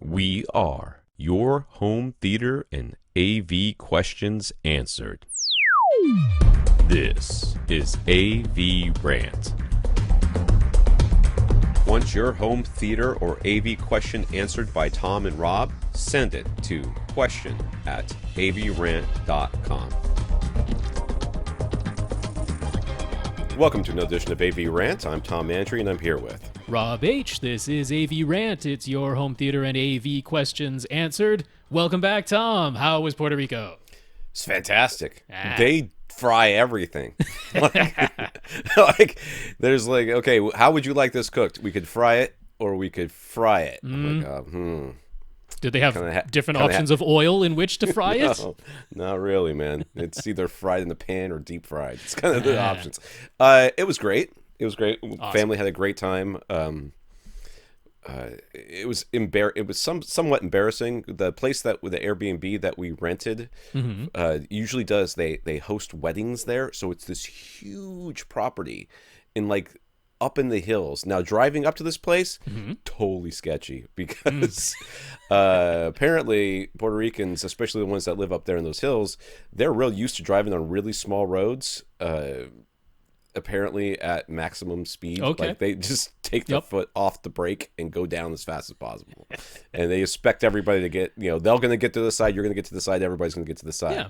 We are your home theater and AV questions answered. This is AVRant. Want your home theater or AV question answered by Tom and Rob? Send it to question@avrant.com. Welcome to another edition of AVRant. I'm Tom Mantry, and I'm here with Rob H. This is AVRant. It's your home theater and AV questions answered. Welcome back, Tom. How was Puerto Rico? It's fantastic. They fry everything. There's okay, how would you like this cooked? We could fry it or we could fry it. Did they have different options of oil in which to fry it? No, not really, man. It's either fried in the pan or deep fried. It's kind of the options. It was great. It was great. Awesome. Family had a great time. It was somewhat embarrassing. The place with the Airbnb that we rented usually does they host weddings there, so it's this huge property in up in the hills. Now driving up to this place, totally sketchy because apparently Puerto Ricans, especially the ones that live up there in those hills, they're real used to driving on really small roads. Apparently at maximum speed. Okay. They just take their foot off the brake and go down as fast as possible. And they expect everybody to get, they're going to get to the side, you're going to get to the side, everybody's going to get to the side. Yeah.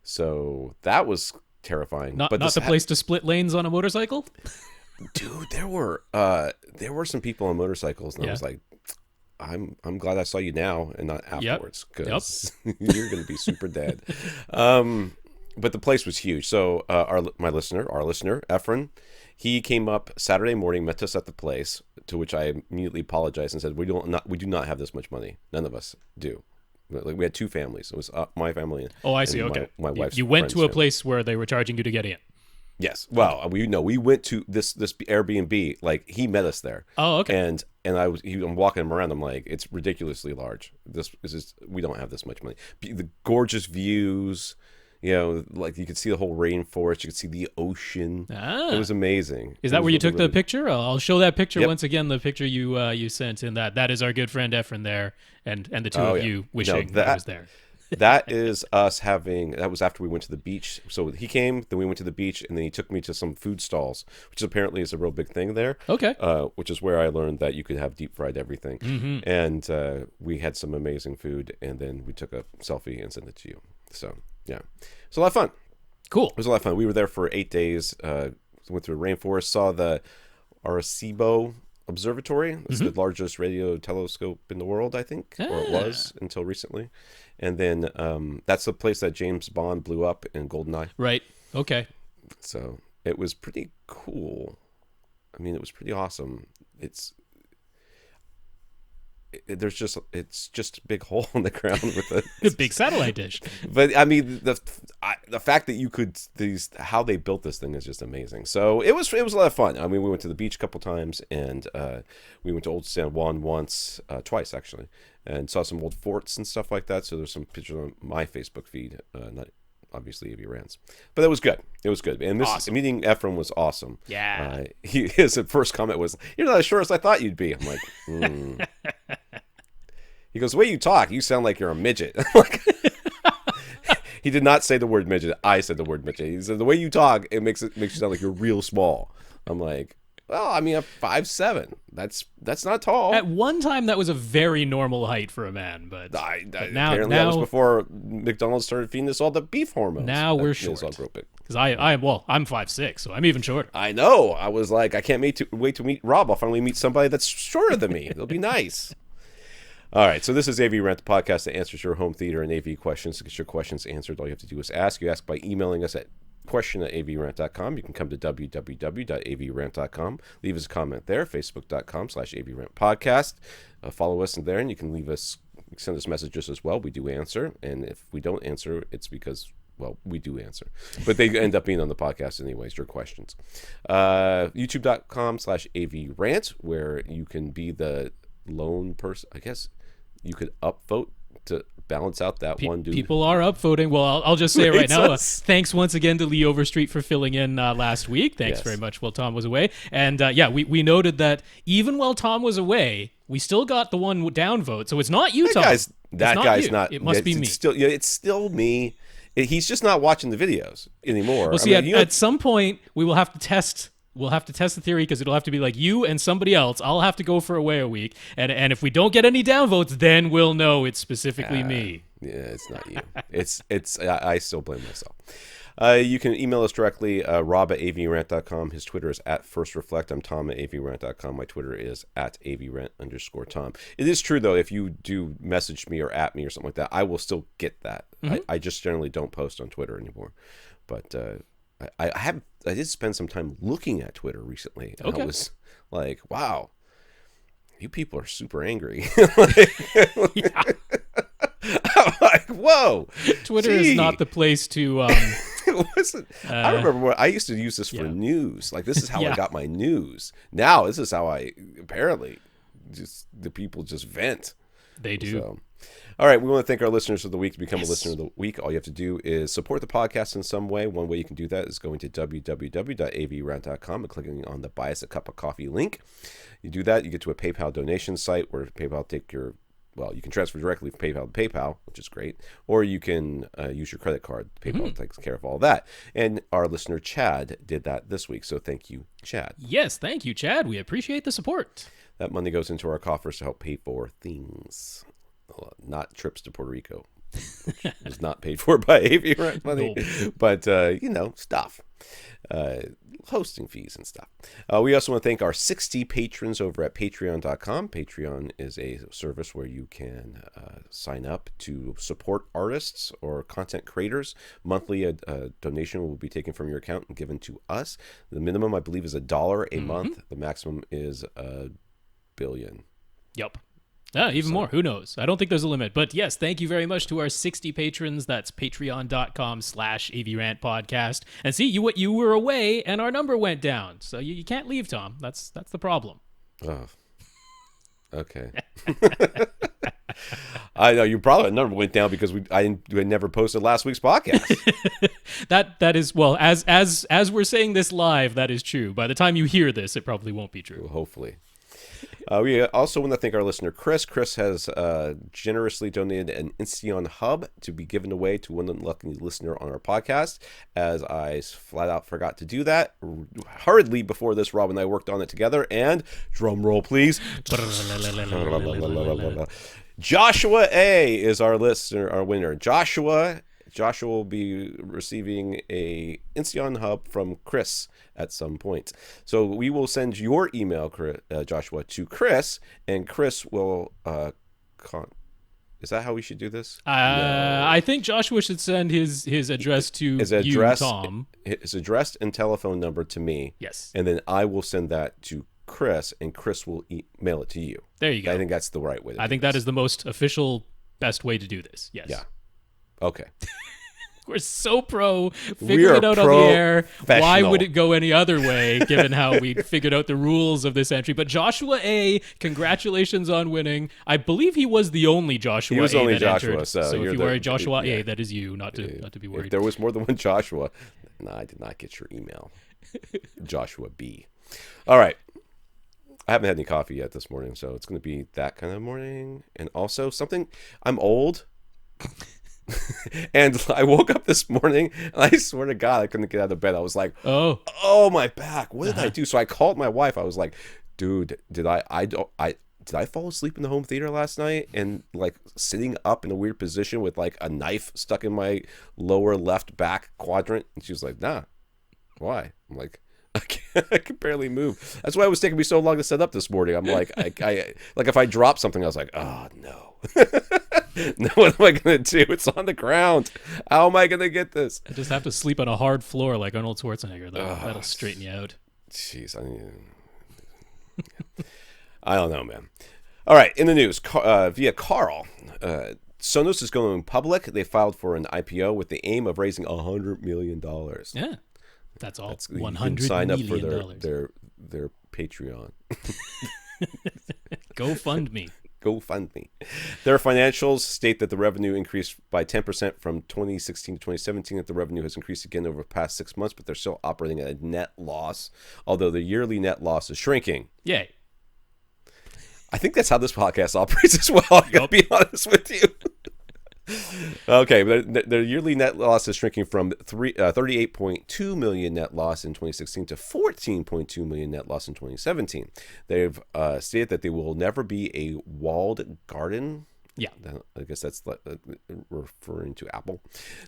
So that was terrifying. Not the place to split lanes on a motorcycle? Dude, there were some people on motorcycles, and I was like, I'm glad I saw you now and not afterwards, because you're going to be super dead. But the place was huge. So our listener, Efren, he came up Saturday morning, met us at the place, to which I immediately apologized and said, we do not have this much money. None of us do. We had two families. It was my family and I see. Okay. My wife's You went to a place where they were charging you to get in. Yes. Well, we went to this Airbnb. He met us there. Oh, okay. And I'm walking him around. I'm like, it's ridiculously large. We don't have this much money. The gorgeous views. You could see the whole rainforest. You could see the ocean. It was amazing. Is that where you took the picture? I'll show that picture once again. The picture you sent in that is our good friend Efren there, and the two of you wishing that I was there. That is us that was after we went to the beach. So he came, then we went to the beach, and then he took me to some food stalls, which apparently is a real big thing there. Okay. Which is where I learned that you could have deep fried everything. Mm-hmm. And we had some amazing food, and then we took a selfie and sent it to you. So, yeah. It's a lot of fun. Cool. It was a lot of fun. We were there for 8 days. Went through a rainforest, saw the Arecibo Observatory. It's the largest radio telescope in the world, I think, or it was until recently. And then that's the place that James Bond blew up in GoldenEye. Right. Okay. So it was pretty cool. I mean, it was pretty awesome. It's just a big hole in the ground with a big satellite dish. But I mean, the fact that you could how they built this thing is just amazing. So it was a lot of fun. I mean, we went to the beach a couple times, and we went to Old San Juan twice actually, and saw some old forts and stuff like that. So there's some pictures on my Facebook feed, not obviously AVRant's, but it was good. It was good, and meeting Efren was awesome. Yeah, his first comment was, "You're not as short as I thought you'd be." I'm like, He goes, "The way you talk, you sound like you're a midget." He did not say the word midget. I said the word midget. He said, "The way you talk, it makes you sound like you're real small." I'm like, well, I mean, I'm 5'7". That's not tall. At one time, that was a very normal height for a man, but now that was before McDonald's started feeding us all the beef hormones. Now we're short. Because I'm 5'6", so I'm even shorter. I know. I was like, I can't wait to meet Rob. I'll finally meet somebody that's shorter than me. It'll be nice. All right, so this is AVRant, the podcast that answers your home theater and AV questions. To get your questions answered, all you have to do is ask. You ask by emailing us at question@avrant.com. You can come to www.avrant.com. Leave us a comment there, facebook.com/avrantpodcast. Follow us in there, and you can send us messages as well. We do answer, and if we don't answer, it's because, well, we do answer. But they end up being on the podcast anyways, your questions. youtube.com/avrant, where you can be the lone person. I guess you could upvote to balance out that one dude. People are upvoting. Well, I'll just say it right now. Thanks once again to Lee Overstreet for filling in last week. Thanks very much while Tom was away. And we noted that even while Tom was away, we still got the one down vote. So it's not you, Tom. That guy's not. It must be me. It's still me. He's just not watching the videos anymore. Well, see, at some point we will have to test. We'll have to test the theory because it'll have to be like you and somebody else. I'll have to go for away a week, and if we don't get any downvotes, then we'll know it's specifically me. Yeah, it's not you. it's. I still blame myself. You can email us directly, rob@avrant.com. His Twitter is @FirstReflect. I'm Tom at avrant.com. My Twitter is @avrant_Tom. It is true, though, if you do message me or at me or something like that, I will still get that. I just generally don't post on Twitter anymore. But I did spend some time looking at Twitter recently. And I was like, wow, you people are super angry. I'm like, whoa. Twitter is not the place to... It wasn't. I remember I used to use this for news. Like, this is how I got my news. Now, this is how the people just vent. They do. So. All right, we want to thank our listeners of the week. To become a listener of the week, all you have to do is support the podcast in some way. One way you can do that is going to www.avrant.com and clicking on the Buy Us a Cup of Coffee link. You do that, you get to a PayPal donation site where PayPal you can transfer directly from PayPal to PayPal, which is great, or you can use your credit card. PayPal takes care of all that. And our listener, Chad, did that this week, so thank you, Chad. Yes, thank you, Chad. We appreciate the support. That money goes into our coffers to help pay for things. Not trips to Puerto Rico, which was not paid for by AVRant money, but stuff, hosting fees and stuff. We also want to thank our 60 patrons over at Patreon.com. Patreon is a service where you can sign up to support artists or content creators. Monthly, a donation will be taken from your account and given to us. The minimum, I believe, is $1 a month. The maximum is $1 billion. Yep. Even more. Who knows? I don't think there's a limit. But yes, thank you very much to our 60 patrons. That's patreon.com/AVRant podcast. And see, you were away and our number went down. So you can't leave, Tom. That's the problem. Oh. Okay. I know you probably number went down because I never posted last week's podcast. that is, well, as we're saying this live, that is true. By the time you hear this, it probably won't be true. Well, hopefully. We also want to thank our listener, Chris. Chris has generously donated an Insteon hub to be given away to one lucky listener on our podcast, as I flat out forgot to do that. Hurriedly before this, Rob and I worked on it together, and drum roll, please. Joshua A is our winner. Joshua will be receiving a Insteon hub from Chris at some point. So we will send your email, Joshua, to Chris, and Chris will... is that how we should do this? No. I think Joshua should send his address to you, Tom. His address and telephone number to me. Yes. And then I will send that to Chris, and Chris will mail it to you. There you go. I think that's the right way to do I think this. That is the most official, best way to do this. Yes. Yeah. Okay. We're so pro figuring it out on the air. Why would it go any other way, given how we figured out the rules of this entry? But Joshua A, congratulations on winning. I believe he was the only Joshua A. He was only Joshua, entered. So if you are a Joshua A, that is you, not to be worried. If there was more than one Joshua, I did not get your email. Joshua B. All right. I haven't had any coffee yet this morning, so it's going to be that kind of morning. And also I'm old. And I woke up this morning and I swear to God I couldn't get out of bed. I was like, oh my back, what did I do? So I called my wife. I was like, dude, did I fall asleep in the home theater last night and like sitting up in a weird position with like a knife stuck in my lower left back quadrant? And she was like, nah. Why? I'm like, I can barely move. That's why it was taking me so long to set up this morning. I'm like, I like if I drop something, I was like, oh no. No, what am I going to do? It's on the ground. How am I going to get this? I just have to sleep on a hard floor like Arnold Schwarzenegger. That'll straighten you out. Jeez. I don't know, man. All right. In the news, via Carl, Sonos is going public. They filed for an IPO with the aim of raising $100 million. Yeah. That's all. $100 million. You can sign up for their Patreon. Go fund me. GoFundMe. Their financials state that the revenue increased by 10% from 2016 to 2017, that the revenue has increased again over the past 6 months, but they're still operating at a net loss, although the yearly net loss is shrinking. Yay. I think that's how this podcast operates as well. I gotta be honest with you. Okay, but their yearly net loss is shrinking from 38.2 million net loss in 2016 to 14.2 million net loss in 2017. They've stated that they will never be a walled garden. Yeah, I guess that's referring to Apple.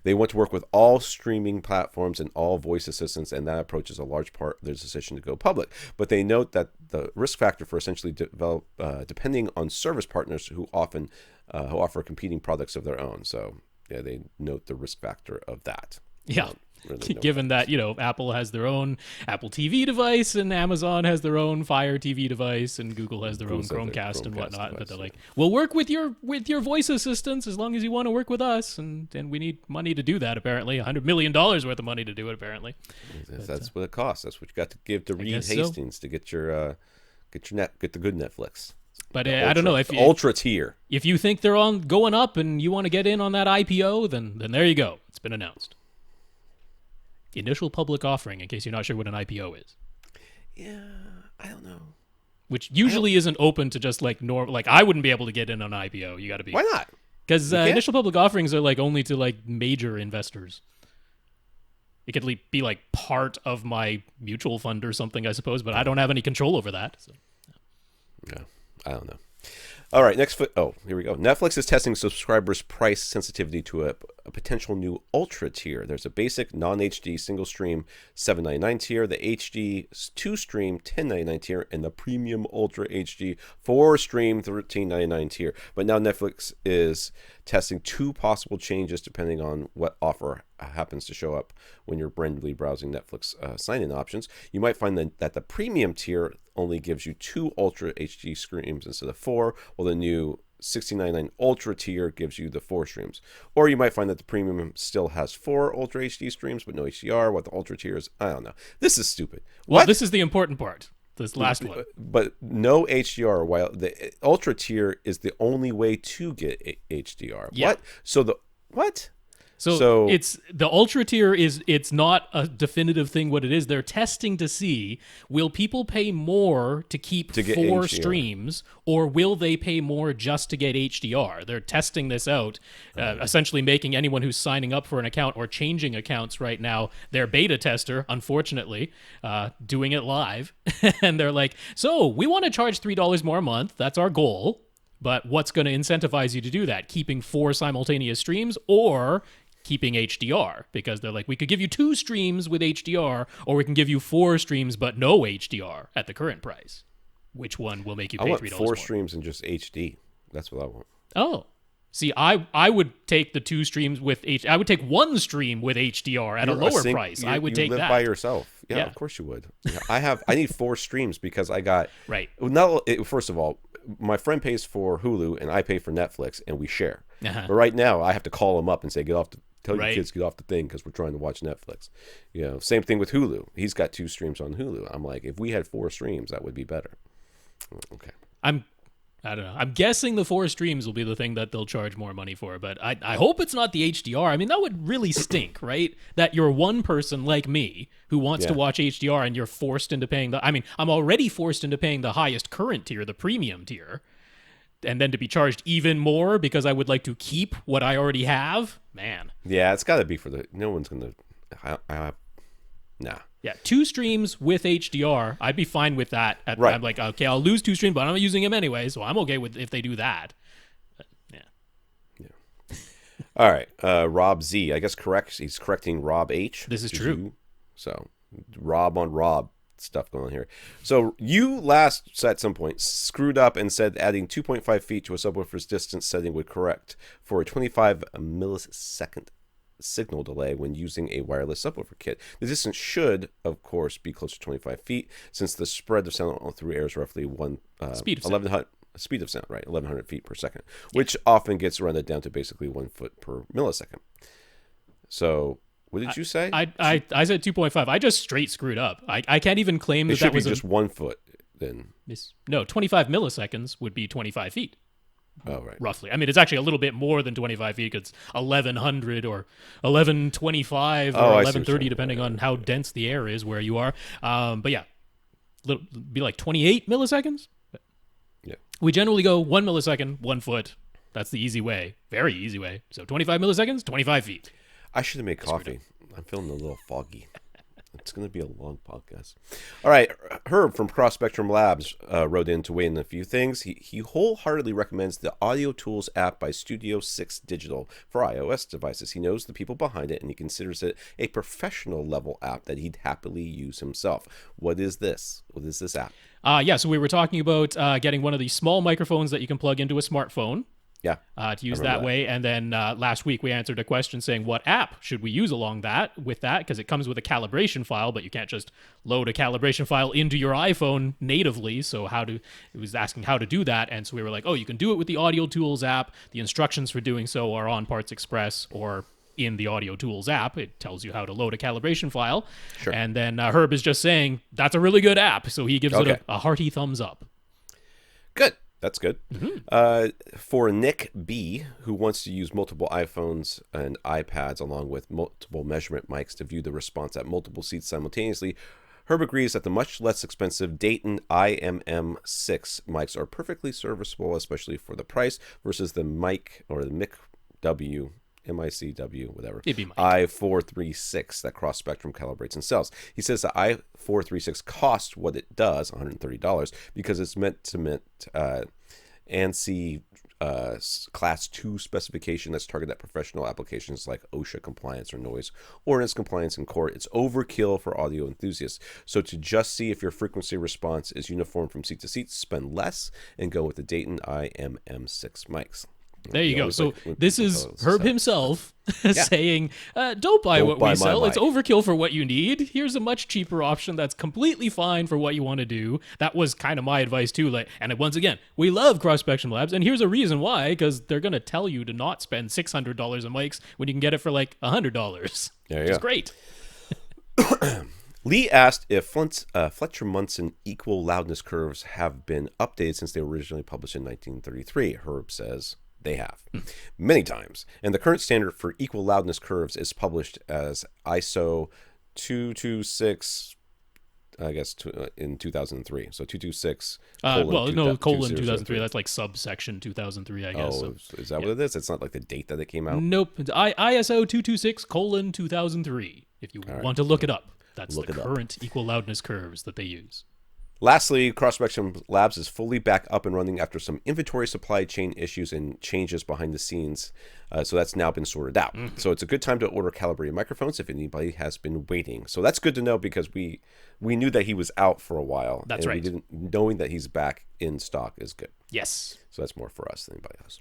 They want to work with all streaming platforms and all voice assistants, and that approach is a large part of their decision to go public. But they note that the risk factor for essentially depending on service partners who often who offer competing products of their own. So yeah, they note the risk factor of that. Yeah. Really given that, Apple has their own Apple TV device and Amazon has their own Fire TV device and Google has their own Chromecast and whatnot. Device, but they're like, we'll work with your voice assistants as long as you want to work with us. And we need money to do that, apparently. $100 million worth of money to do it, apparently. That's what it costs. That's what you got to give to Reed Hastings to get the good Netflix. But I don't know if ultra tier. If you think they're going up and you want to get in on that IPO, then there you go. It's been announced. Initial public offering, in case you're not sure what an IPO is. Yeah, I don't know. Which usually isn't open to just like normal. Like I wouldn't be able to get in on an IPO. You got to be. Why not? Because initial public offerings are like only to like major investors. It could be like part of my mutual fund or something, I suppose, but I don't have any control over that. So. Yeah, I don't know. All right, here we go. Netflix is testing subscribers' price sensitivity to a potential new ultra tier. There's a basic non-HD single stream $7.99 tier, the HD 2 stream $10.99 tier, and the premium ultra HD 4 stream $13.99 tier. But now Netflix is testing two possible changes depending on what offer happens to show up when you're randomly browsing Netflix sign-in options. You might find that the premium tier only gives you 2 Ultra HD streams instead of 4, while the new $69.99 Ultra tier gives you the 4 streams. Or you might find that the premium still has 4 Ultra HD streams, but no HDR. What the Ultra tier is, I don't know. This is stupid. Well, this is the important part. This last one. But no HDR, while the Ultra tier is the only way to get HDR. Yeah. What? So what? So it's the ultra tier it's not a definitive thing what it is. They're testing to see, will people pay more to keep 4 HDR streams, or will they pay more just to get HDR? They're testing this out, essentially making anyone who's signing up for an account or changing accounts right now their beta tester, unfortunately, doing it live. And they're like, so we want to charge $3 more a month. That's our goal. But what's going to incentivize you to do that? Keeping 4 simultaneous streams or keeping HDR? Because they're like, we could give you 2 streams with HDR, or we can give you 4 streams but no HDR at the current price. Which one will make you pay $3 more? I want 4 streams and just HD. That's what I want. Oh. See, I would take the 2 streams with I would take 1 stream with HDR at a lower price. I would take that. You live by yourself. Yeah, of course you would. I need 4 streams because I got... Right. First of all, my friend pays for Hulu and I pay for Netflix and we share. Uh-huh. But right now I have to call him up and say, tell your kids get off the thing because we're trying to watch Netflix. Same thing with Hulu. He's got 2 streams on Hulu. I'm like, if we had 4 streams, that would be better. Okay. I don't know. I'm guessing the 4 streams will be the thing that they'll charge more money for, but I hope it's not the HDR. I mean, that would really stink, right? That you're one person like me who wants to watch HDR and you're forced into paying I'm already forced into paying the highest current tier, the premium tier, and then to be charged even more because I would like to keep what I already have. Man. Yeah, it's got to be no one's going to... Nah. Yeah, 2 streams with HDR, I'd be fine with that. I'm like, okay, I'll lose 2 streams, but I'm using them anyway, so I'm okay with if they do that. But, yeah. All right, Rob Z, I guess he's correcting Rob H. This is true. So, Rob on Rob stuff going on here. So, you last, at some point, screwed up and said adding 2.5 feet to a subwoofer's distance setting would correct for a 25 millisecond signal delay when using a wireless subwoofer kit. The distance should, of course, be close to 25 feet, since the spread of sound through air is roughly speed of sound, right? 1,100 feet per second, which often gets rounded down to basically 1 foot per millisecond. So, what did you say? I said 2.5. I just straight screwed up. I can't even claim that was just 1 foot then. No, 25 milliseconds would be 25 feet. Oh, right. Roughly. I mean, it's actually a little bit more than 25 feet. It's 1100 or 1125 or 1130, depending on how dense the air is where you are. But yeah, be like 28 milliseconds. Yeah. We generally go 1 millisecond, 1 foot. That's the easy way. Very easy way. So 25 milliseconds, 25 feet. I should have made coffee. I'm feeling a little foggy. It's going to be a long podcast. All right. Herb from Cross Spectrum Labs wrote in to weigh in a few things. He wholeheartedly recommends the AudioTools app by Studio 6 Digital for iOS devices. He knows the people behind it, and he considers it a professional level app that he'd happily use himself. What is this? What is this app? So we were talking about getting one of these small microphones that you can plug into a smartphone. Yeah. To use that way. And then last week we answered a question saying what app should we use along with that? Because it comes with a calibration file, but you can't just load a calibration file into your iPhone natively. So it was asking how to do that. And so we were like, you can do it with the AudioTools app. The instructions for doing so are on Parts Express or in the AudioTools app. It tells you how to load a calibration file. Sure. And then Herb is just saying that's a really good app. So he gives it a hearty thumbs up. Good. That's good. Mm-hmm. For Nick B, who wants to use multiple iPhones and iPads along with multiple measurement mics to view the response at multiple seats simultaneously, Herb agrees that the much less expensive Dayton IMM6 mics are perfectly serviceable, especially for the price, versus the mic or the Mic W. MICW, whatever, I436 that Cross Spectrum calibrates and sells. He says the I436 costs what it does, $130, because it's meant to ANSI Class 2 specification that's targeted at professional applications like OSHA compliance or noise ordinance compliance in court. It's overkill for audio enthusiasts. So to just see if your frequency response is uniform from seat to seat, spend less and go with the Dayton IMM6 mics. There you go. So this is Herb himself saying, don't buy what we sell. It's overkill for what you need. Here's a much cheaper option that's completely fine for what you want to do. That was kind of my advice too. And once again, we love Cross Spectrum Labs, and here's a reason why, because they're going to tell you to not spend $600 on mics when you can get it for like $100. There you go. It's great. Lee asked if Fletcher-Munson equal loudness curves have been updated since they were originally published in 1933. Herb says they have many times, and the current standard for equal loudness curves is published as ISO 226, I guess, in 2003. So 226. colon 2003. That's like subsection 2003, I guess. Oh, so is that what it is? It's not like the date that it came out? Nope. It's ISO 226:2003. If you want to look it up, that's the current equal loudness curves that they use. Lastly, Cross Spectrum Labs is fully back up and running after some inventory supply chain issues and changes behind the scenes. So that's now been sorted out. Mm-hmm. So it's a good time to order calibrated microphones if anybody has been waiting. So that's good to know because we knew that he was out for a while. That's right. Knowing that he's back in stock is good. Yes. So that's more for us than anybody else.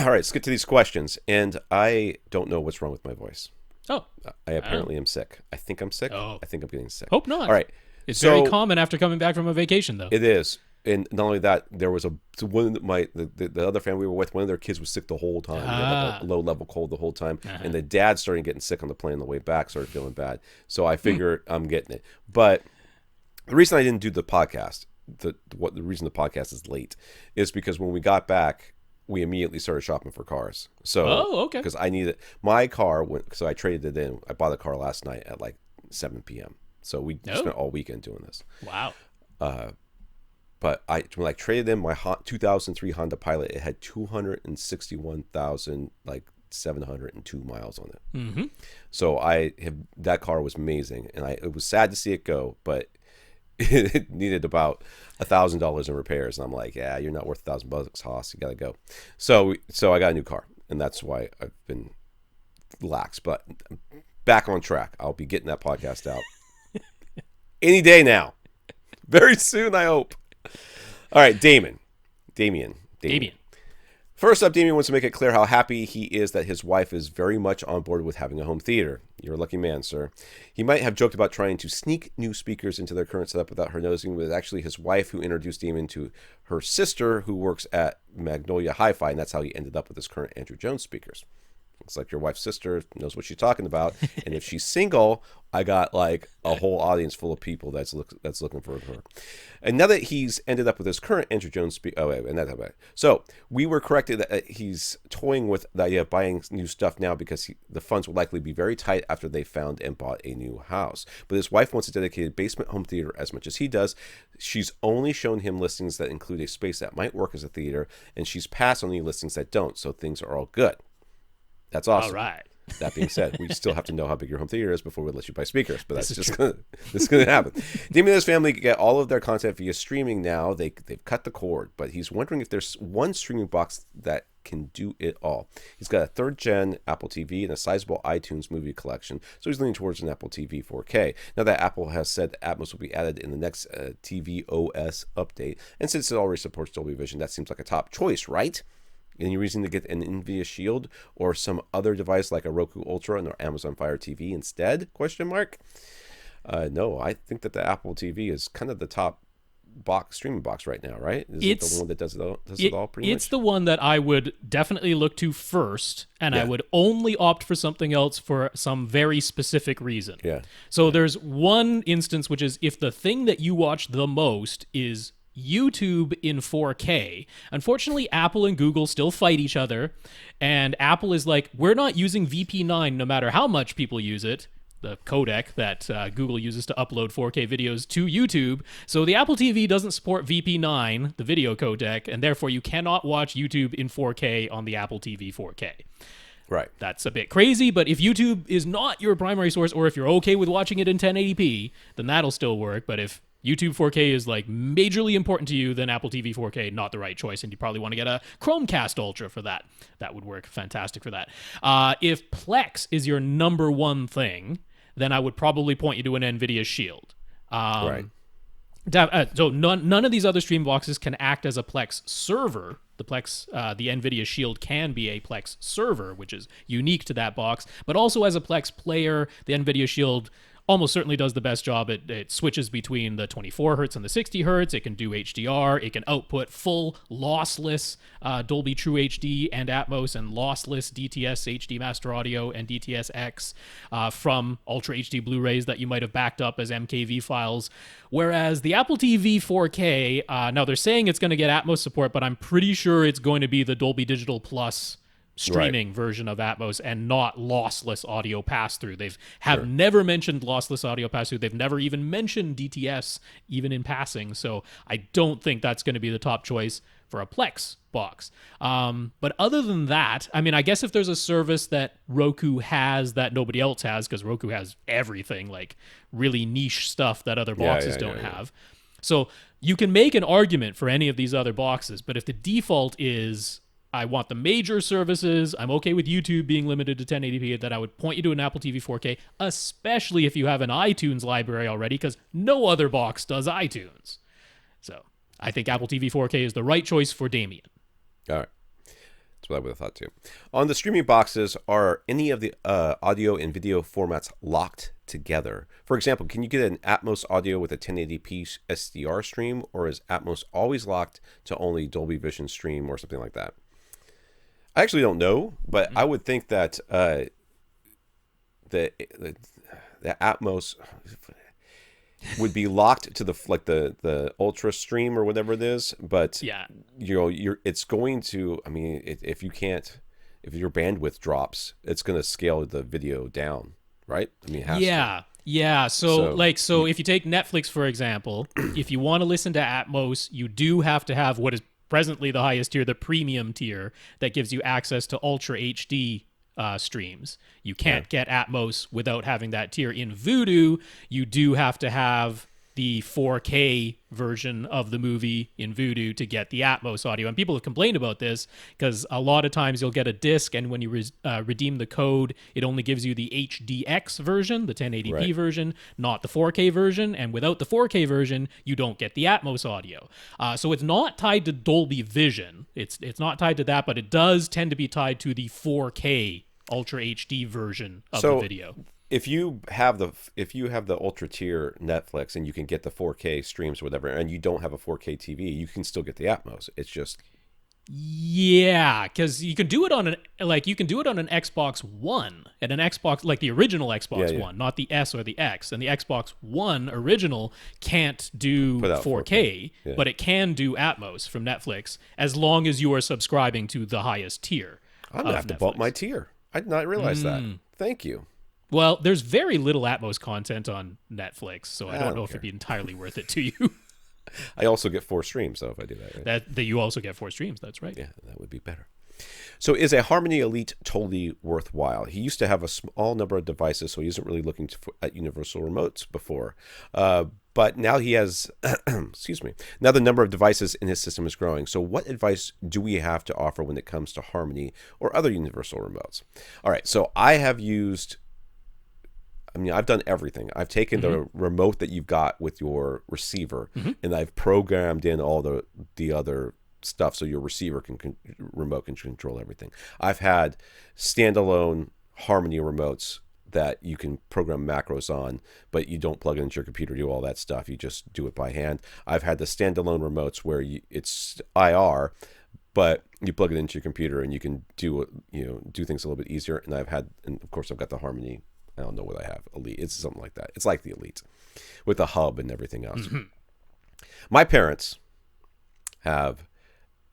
All right, let's get to these questions. And I don't know what's wrong with my voice. Oh. I apparently am sick. I think I'm sick. Oh. I think I'm getting sick. Hope not. All right. It's very common after coming back from a vacation, though. It is. And not only that, there was the other family we were with, one of their kids was sick the whole time. He had like a low-level cold the whole time. And the dad started getting sick on the plane on the way back, started feeling bad. So I figured I'm getting it. But the reason I didn't do the podcast, the reason the podcast is late, is because when we got back, we immediately started shopping for cars. So, because I needed my car, so I traded it in. I bought a car last night at like 7 p.m. So we spent all weekend doing this. Wow. But I traded in my 2003 Honda Pilot. It had 261,702 miles on it. Mm-hmm. So that car was amazing, and it was sad to see it go, but it needed about $1,000 in repairs, and I'm like, yeah, you're not worth $1,000, Haas. You gotta go. So I got a new car, and that's why I've been lax. But back on track. I'll be getting that podcast out any day now, very soon, I hope. All right, Damien. First up, Damien wants to make it clear how happy he is that his wife is very much on board with having a home theater. You're a lucky man, sir. He might have joked about trying to sneak new speakers into their current setup without her noticing, but it's actually his wife who introduced Damien to her sister, who works at Magnolia Hi-Fi, and that's how he ended up with his current Andrew Jones speakers. It's like your wife's sister knows what she's talking about. And if she's single, I got like a whole audience full of people that's looking for her. And now that he's ended up with his current Andrew Jones speaker, so we were corrected that he's toying with the idea of buying new stuff now because the funds will likely be very tight after they found and bought a new house. But his wife wants a dedicated basement home theater as much as he does. She's only shown him listings that include a space that might work as a theater, and she's passed on any listings that don't. So things are all good. That's awesome. All right. That being said, we still have to know how big your home theater is before we let you buy speakers, but this is going to happen. Damien and his family get all of their content via streaming now. They've cut the cord, but he's wondering if there's one streaming box that can do it all. He's got a 3rd-gen Apple TV and a sizable iTunes movie collection, so he's leaning towards an Apple TV 4K. Now that Apple has said Atmos will be added in the next TV OS update, and since it already supports Dolby Vision, that seems like a top choice, right? Any reason to get an NVIDIA Shield or some other device like a Roku Ultra or Amazon Fire TV instead? ? No, I think that the Apple TV is kind of the top streaming box right now, right? Is it the one that does it all pretty much? It's the one that I would definitely look to first, and I would only opt for something else for some very specific reason. Yeah. So there's one instance, which is if the thing that you watch the most is YouTube in 4K. Unfortunately, Apple and Google still fight each other, and Apple is like, we're not using VP9 no matter how much people use it, the codec that Google uses to upload 4K videos to YouTube. So the Apple TV doesn't support VP9, the video codec, and therefore you cannot watch YouTube in 4K on the Apple TV 4K. Right. That's a bit crazy, but if YouTube is not your primary source, or if you're okay with watching it in 1080p, then that'll still work. But if YouTube 4K is like majorly important to you, then Apple TV 4K, not the right choice, and you probably want to get a Chromecast Ultra for that. That would work fantastic for that. If Plex is your number one thing, then I would probably point you to an NVIDIA Shield. Right. So none of these other stream boxes can act as a Plex server. The NVIDIA Shield can be a Plex server, which is unique to that box, but also as a Plex player, the NVIDIA Shield almost certainly does the best job. It switches between the 24 hertz and the 60 hertz. It can do HDR. It can output full lossless Dolby True HD and Atmos and lossless DTS HD Master Audio and DTS-X from Ultra HD Blu-rays that you might have backed up as MKV files. Whereas the Apple TV 4K, now they're saying it's going to get Atmos support, but I'm pretty sure it's going to be the Dolby Digital Plus streaming version of Atmos and not lossless audio pass-through. They have never mentioned lossless audio pass-through. They've never even mentioned DTS, even in passing. So I don't think that's going to be the top choice for a Plex box. But other than that, I mean, I guess if there's a service that Roku has that nobody else has, because Roku has everything, like really niche stuff that other boxes don't have. So you can make an argument for any of these other boxes, but if the default is I want the major services, I'm okay with YouTube being limited to 1080p, that I would point you to an Apple TV 4K, especially if you have an iTunes library already, because no other box does iTunes. So I think Apple TV 4K is the right choice for Damien. All right. That's what I would have thought too. On the streaming boxes, are any of the audio and video formats locked together? For example, can you get an Atmos audio with a 1080p SDR stream, or is Atmos always locked to only Dolby Vision stream or something like that? I actually don't know, but I would think that the Atmos would be locked to the Ultra stream or whatever it is. But it's going to. I mean, if your bandwidth drops, it's going to scale the video down, right? I mean, it has to. Yeah. So if you take Netflix for example, if you want to listen to Atmos, you do have to have what is presently the highest tier, the premium tier, that gives you access to Ultra HD streams. You can't get Atmos without having that tier. In Vudu, you do have to have the 4K version of the movie in Vudu to get the Atmos audio. And people have complained about this because a lot of times you'll get a disc, and when you redeem the code, it only gives you the HDX version, the 1080p version, not the 4K version. And without the 4K version, you don't get the Atmos audio. So it's not tied to Dolby Vision. It's not tied to that, but it does tend to be tied to the 4K Ultra HD version of the video. If you have the ultra tier Netflix and you can get the 4K streams or whatever, and you don't have a 4K TV, you can still get the Atmos. It's just Yeah, because you can do it on an Xbox One and an Xbox like the original Xbox One, not the S or the X. And the Xbox One original can't do 4K, but it can do Atmos from Netflix as long as you are subscribing to the highest tier. I'm gonna have to bump my tier. I did not realize that. Thank you. Well, there's very little Atmos content on Netflix, so I don't know if it'd be entirely worth it to you. I also get 4 streams, though, if I do that. Right? That you also get 4 streams. That's right. Yeah, that would be better. So is a Harmony Elite totally worthwhile? He used to have a small number of devices, so he isn't really looking at universal remotes before. But now he has, excuse me, now the number of devices in his system is growing. So what advice do we have to offer when it comes to Harmony or other universal remotes? All right, so I've done everything. I've taken the remote that you've got with your receiver, and I've programmed in all the other stuff so your receiver remote can control everything. I've had standalone Harmony remotes that you can program macros on, but you don't plug it into your computer, do all that stuff. You just do it by hand. I've had the standalone remotes where it's IR, but you plug it into your computer and you can do things a little bit easier. And of course I've got the Harmony. I don't know what I have. Elite. It's something like that. It's like the Elite with a hub and everything else. My parents have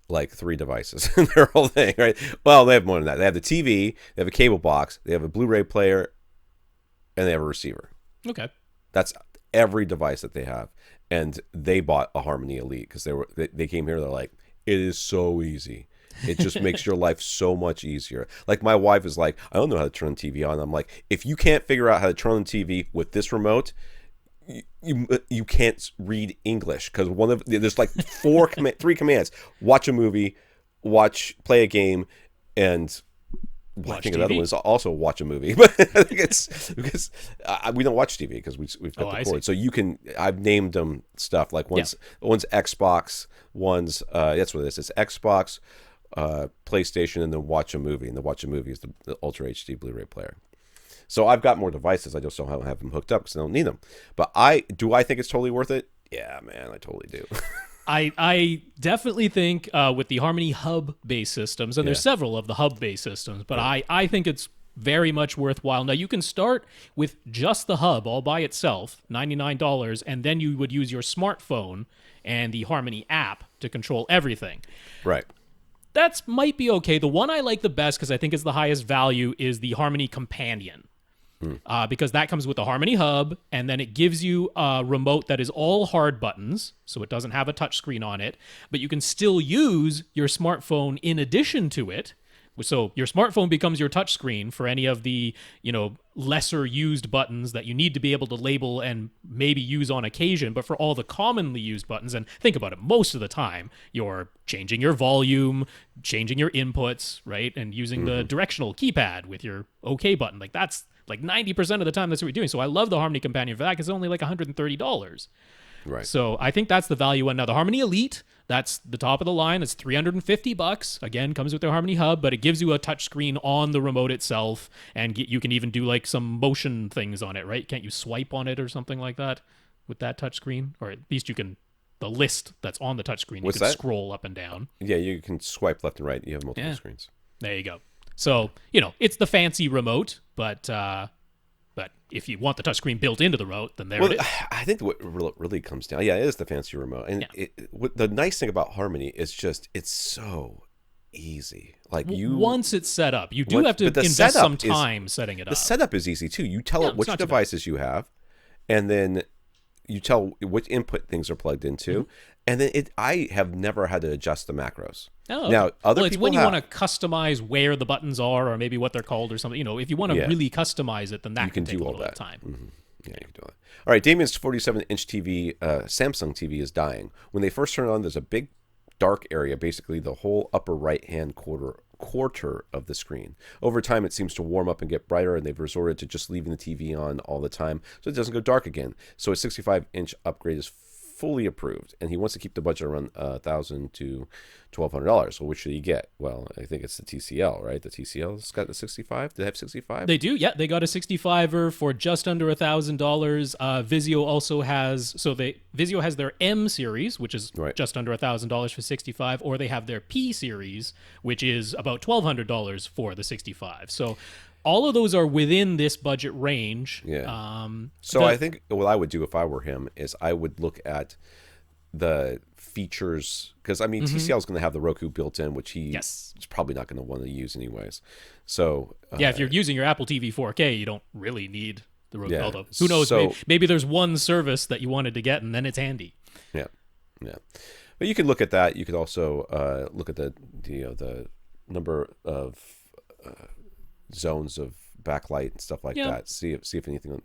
like 3 devices in their whole thing, right? Well, they have more than that. They have the TV, they have a cable box, they have a Blu-ray player, and they have a receiver. Okay. That's every device that they have. And they bought a Harmony Elite because they came here, they're like, it is so easy. It just makes your life so much easier. Like my wife is like, I don't know how to turn the TV on. I'm like, if you can't figure out how to turn on the TV with this remote, you can't read English because there's like 3 commands: watch a movie, play a game, and I think another one is also watch a movie. But I think it's because we don't watch TV because we've got the cord. So I've named them stuff like one's Xbox, one's that's what it is. It's Xbox, PlayStation, and then watch a movie. And the watch a movie is the Ultra HD Blu-ray player. So I've got more devices. I just don't have them hooked up because I don't need them. But I think it's totally worth it? Yeah, man, I totally do. I definitely think with the Harmony hub-based systems, and there's several of the hub-based systems, but I think it's very much worthwhile. Now, you can start with just the hub all by itself, $99, and then you would use your smartphone and the Harmony app to control everything. Right. That might be okay. The one I like the best, because I think is the highest value, is the Harmony Companion. Because that comes with the Harmony hub, and then it gives you a remote that is all hard buttons, so it doesn't have a touchscreen on it, but you can still use your smartphone in addition to it. So your smartphone becomes your touchscreen for any of the, lesser used buttons that you need to be able to label and maybe use on occasion. But for all the commonly used buttons, and think about it, most of the time you're changing your volume, changing your inputs, right? And using the directional keypad with your OK button. Like that's like 90% of the time that's what we're doing. So I love the Harmony Companion for that because it's only like $130. Right. So I think that's the value one. Now the Harmony Elite, that's the top of the line. It's $350. Again, comes with the Harmony hub, but it gives you a touchscreen on the remote itself, and you can even do like some motion things on it, right? Can't you swipe on it or something like that with that touchscreen? Or at least you can, the list that's on the touchscreen, you can scroll up and down. Yeah, you can swipe left and right. You have multiple screens. There you go. So, it's the fancy remote, but if you want the touchscreen built into the remote, then it is. I think what really comes down, it is the fancy remote. And the nice thing about Harmony is just it's so easy. Like once it's set up, you do have to invest some time setting it up. The setup is easy too. You tell it which devices you have, and then you tell which input things are plugged into, and then I have never had to adjust the macros. Oh, now other it's people when you want to customize where the buttons are, or maybe what they're called, or something. If you want to really customize it, then that can take a little bit of time. Yeah, you can do it. All right, Damien's 47-inch TV, Samsung TV, is dying. When they first turn it on, there's a big dark area, basically the whole upper right-hand quarter of the screen. Over time, it seems to warm up and get brighter, and they've resorted to just leaving the TV on all the time so it doesn't go dark again. So a 65-inch upgrade is fully approved, and he wants to keep the budget around $1,000 to $1,200. Well, which should he get? Well, I think it's the TCL, right? The TCL's got the 65. Do they have 65? They do. Yeah, they got a 65er for just under $1,000. Vizio also has Vizio has their M series, which is just under $1,000 for 65, or they have their P series, which is about $1,200 for the 65. So all of those are within this budget range. Yeah. So I think what I would do if I were him is I would look at the features, because I mean TCL is going to have the Roku built in, which he's probably not going to want to use anyways. So if you're using your Apple TV 4K, you don't really need the Roku. Yeah. Although, who knows? So, maybe there's one service that you wanted to get, and then it's handy. Yeah. But you could look at that. You could also look at the number of zones of backlight and stuff like that. See if anything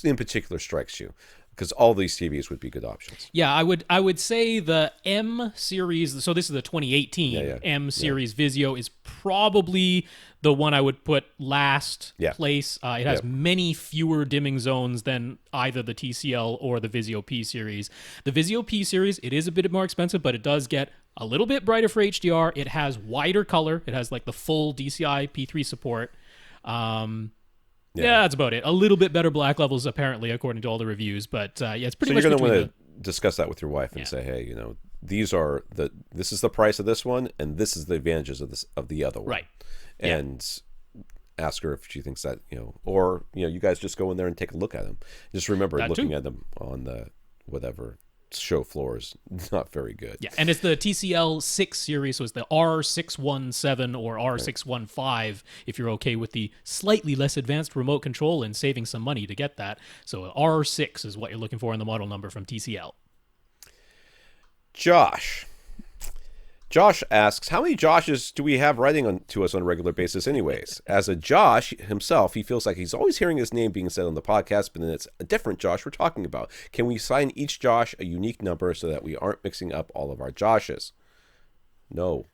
in particular strikes you, because all these TVs would be good options. Yeah, I would say the M series. So this is the 2018 M series Vizio is probably the one I would put last place. It has many fewer dimming zones than either the TCL or the Vizio P series. The Vizio P series, it is a bit more expensive, but it does get a little bit brighter for HDR. It has wider color. It has like the full DCI P3 support. That's about it. A little bit better black levels, apparently, according to all the reviews. But it's pretty much. So you're going to want to discuss that with your wife and say, hey, this is the price of this one, and this is the advantages of the other one. Right. And ask her if she thinks that, or you guys just go in there and take a look at them. Just remember, looking at them on the whatever show floor is not very good. Yeah, and it's the TCL 6 series, so it's the R617 or R615 if you're okay with the slightly less advanced remote control and saving some money to get that. So R6 is what you're looking for in the model number from TCL. Josh asks, how many Joshes do we have writing to us on a regular basis anyways? As a Josh himself, he feels like he's always hearing his name being said on the podcast, but then it's a different Josh we're talking about. Can we assign each Josh a unique number so that we aren't mixing up all of our Joshes? No.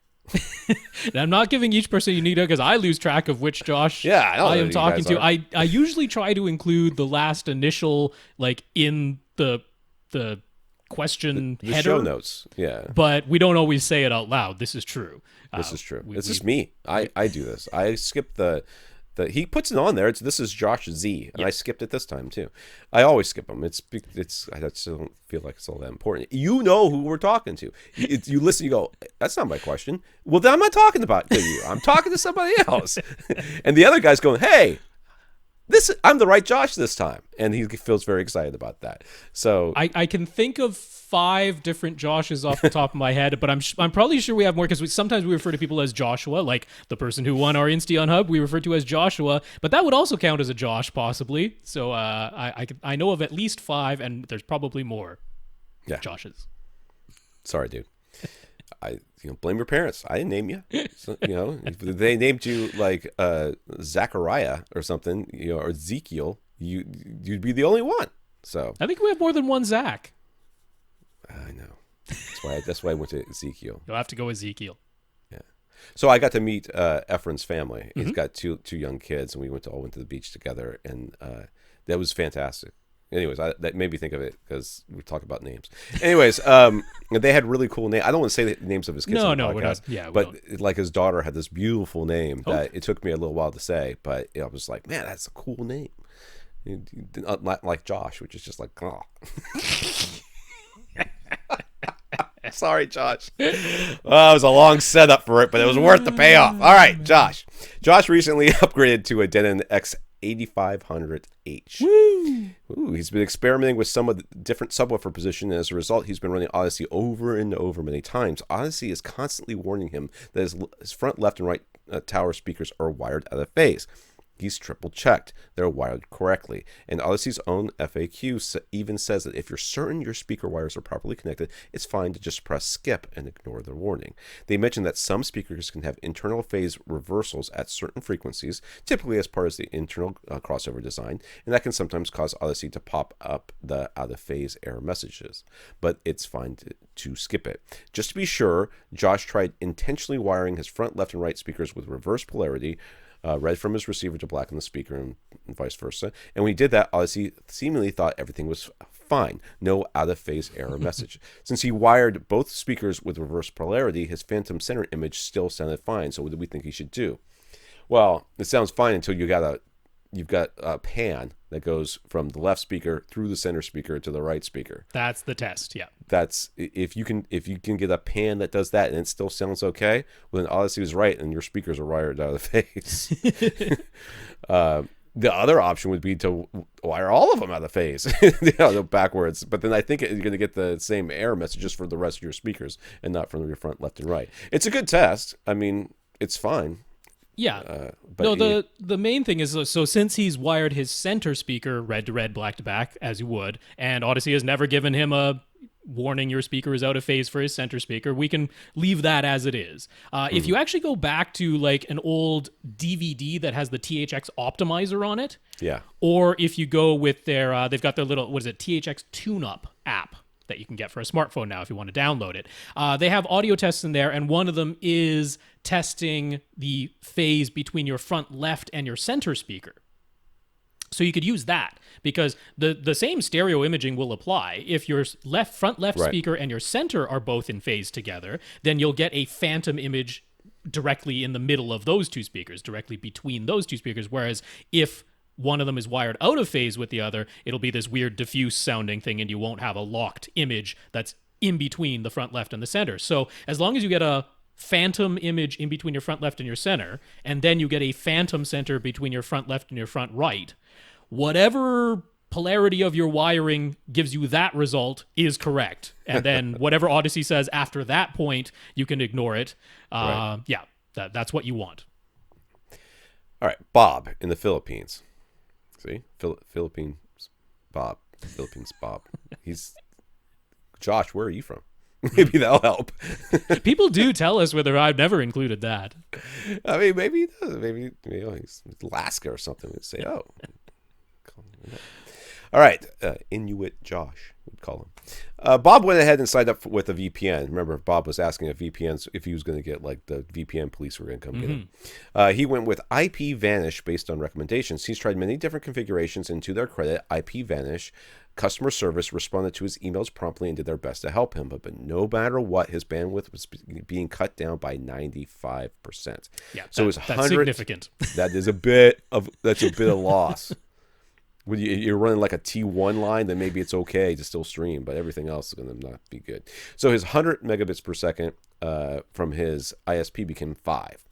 And I'm not giving each person a unique number because I lose track of which Josh I am talking to. I usually try to include the last initial, like, in the question the header, show notes, but we don't always say it out loud. This is true. This is me. I do this. I skip the he puts it on there. This is Josh Z, and I skipped it this time too. I always skip them. It's I just don't feel like it's all that important. You know who we're talking to. You listen. You go, that's not my question. Well, then I'm not talking about you. I'm talking to somebody else. And the other guy's going, hey, I'm the right Josh this time, and he feels very excited about that. So I can think of 5 different Joshes off the top of my head, but I'm probably sure we have more because sometimes we refer to people as Joshua, like the person who won our Insteon Hub. We refer to as Joshua, but that would also count as a Josh possibly. So I know of at least 5, and there's probably more. Joshes. Sorry, dude. Blame your parents. I didn't name you. So, if they named you like Zachariah or something, or Ezekiel, you'd be the only one. So I think we have more than one Zach. I know. That's why I went to Ezekiel. You'll have to go Ezekiel. Yeah. So I got to meet Efren's family. He's got two young kids, and we all went to the beach together, and that was fantastic. Anyways, that made me think of it because we talk about names. Anyways, they had really cool names. I don't want to say the names of his kids on the podcast, we're not. Yeah, but like his daughter had this beautiful name that it took me a little while to say, but I was like, man, that's a cool name. Not like Josh, which is just like, oh. Sorry, Josh. Well, it was a long setup for it, but it was worth the payoff. All right, Josh. Josh recently upgraded to a Denon X8500H. Woo! Ooh, he's been experimenting with some of the different subwoofer position, and as a result, he's been running Audyssey over and over many times. Audyssey is constantly warning him that his front, left, and right tower speakers are wired out of phase. He's triple checked. They're wired correctly. And Audyssey's own FAQ even says that if you're certain your speaker wires are properly connected, it's fine to just press skip and ignore the warning. They mention that some speakers can have internal phase reversals at certain frequencies, typically as part of the internal crossover design, and that can sometimes cause Audyssey to pop up the out of phase error messages. But it's fine to skip it. Just to be sure, Josh tried intentionally wiring his front, left, and right speakers with reverse polarity, read from his receiver to blacken the speaker and vice versa. And when he did that, Audyssey seemingly thought everything was fine. No out-of-phase error message. Since he wired both speakers with reverse polarity, his phantom center image still sounded fine. So what do we think he should do? Well, it sounds fine until you've got a pan that goes from the left speaker through the center speaker to the right speaker. That's the test, yeah. That's if you can get a pan that does that and it still sounds okay, well then Audyssey was right and your speakers are wired out of the phase. The other option would be to wire all of them out of phase, backwards. But then I think you're going to get the same error messages for the rest of your speakers and not from your front, left, and right. It's a good test. I mean, it's fine. Yeah. But the main thing is, so since he's wired his center speaker red to red, black to black, as you would, and Audyssey has never given him a warning your speaker is out of phase for his center speaker, we can leave that as it is. If you actually go back to like an old DVD that has the THX Optimizer on it, yeah, or if you go with their, they've got their little, THX Tune-Up App that you can get for a smartphone now if you want to download it. They have audio tests in there, and one of them is testing the phase between your front left and your center speaker. So you could use that because the same stereo imaging will apply. If your front left right. speaker and your center are both in phase together, then you'll get a phantom image directly in the middle of those two speakers, directly between those two speakers. Whereas if one of them is wired out of phase with the other, it'll be this weird diffuse sounding thing and you won't have a locked image that's in between the front left and the center. So as long as you get a phantom image in between your front left and your center, and then you get a phantom center between your front left and your front right, whatever polarity of your wiring gives you that result is correct. And then whatever Audyssey says after that point, you can ignore it. Right. Yeah, that's what you want. All right, Bob in the Philippines. See? Philippines Bob. He's... Josh, where are you from? Maybe that'll help. People do tell us whether I've never included that. I mean, maybe he does. Maybe he's Alaska or something. We'd say, oh. All right, Inuit Josh, we'd call him. Bob went ahead and signed up with a VPN. Remember, Bob was asking if VPNs, if he was going to get like the VPN police were going to come get him. He went with IP Vanish based on recommendations. He's tried many different configurations, and to their credit, IP Vanish customer service responded to his emails promptly and did their best to help him. But no matter what, his bandwidth was being cut down by 95%. Yeah, so that's significant. That's a bit of loss. When you're running like a T1 line, then maybe it's okay to still stream, but everything else is going to not be good. So his 100 megabits per second from his ISP became 5